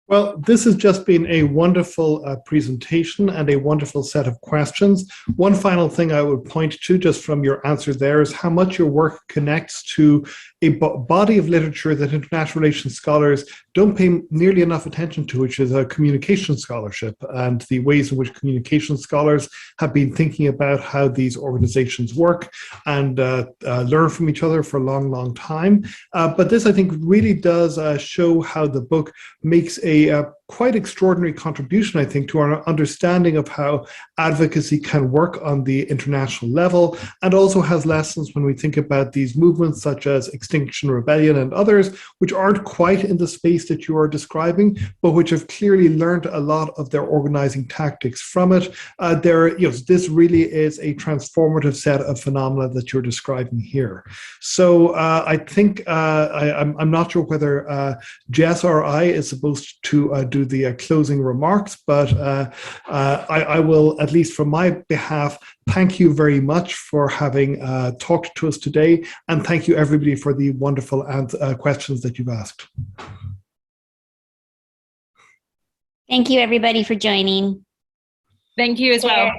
Well, this has just been a wonderful presentation and a wonderful set of questions. One final thing I would point to just from your answer there is how much your work connects to a body of literature that international relations scholars don't pay nearly enough attention to, which is a communication scholarship, and the ways in which communication scholars have been thinking about how these organizations work and learn from each other for a long, long time. But this, I think, really does show how the book makes a quite extraordinary contribution, I think, to our understanding of how advocacy can work on the international level, and also has lessons when we think about these movements such as Extinction Rebellion and others, which aren't quite in the space that you are describing, but which have clearly learned a lot of their organizing tactics from it. This really is a transformative set of phenomena that you're describing here. So I think I'm not sure whether Jess or I is supposed to do the closing remarks, but I will, at least from my behalf, thank you very much for having talked to us today, and thank you everybody for the wonderful questions that you've asked. Thank you everybody for joining. Thank you as well.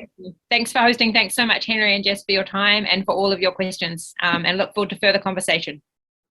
Thanks for hosting. Thanks so much, Henry and Jess, for your time and for all of your questions, and look forward to further conversation.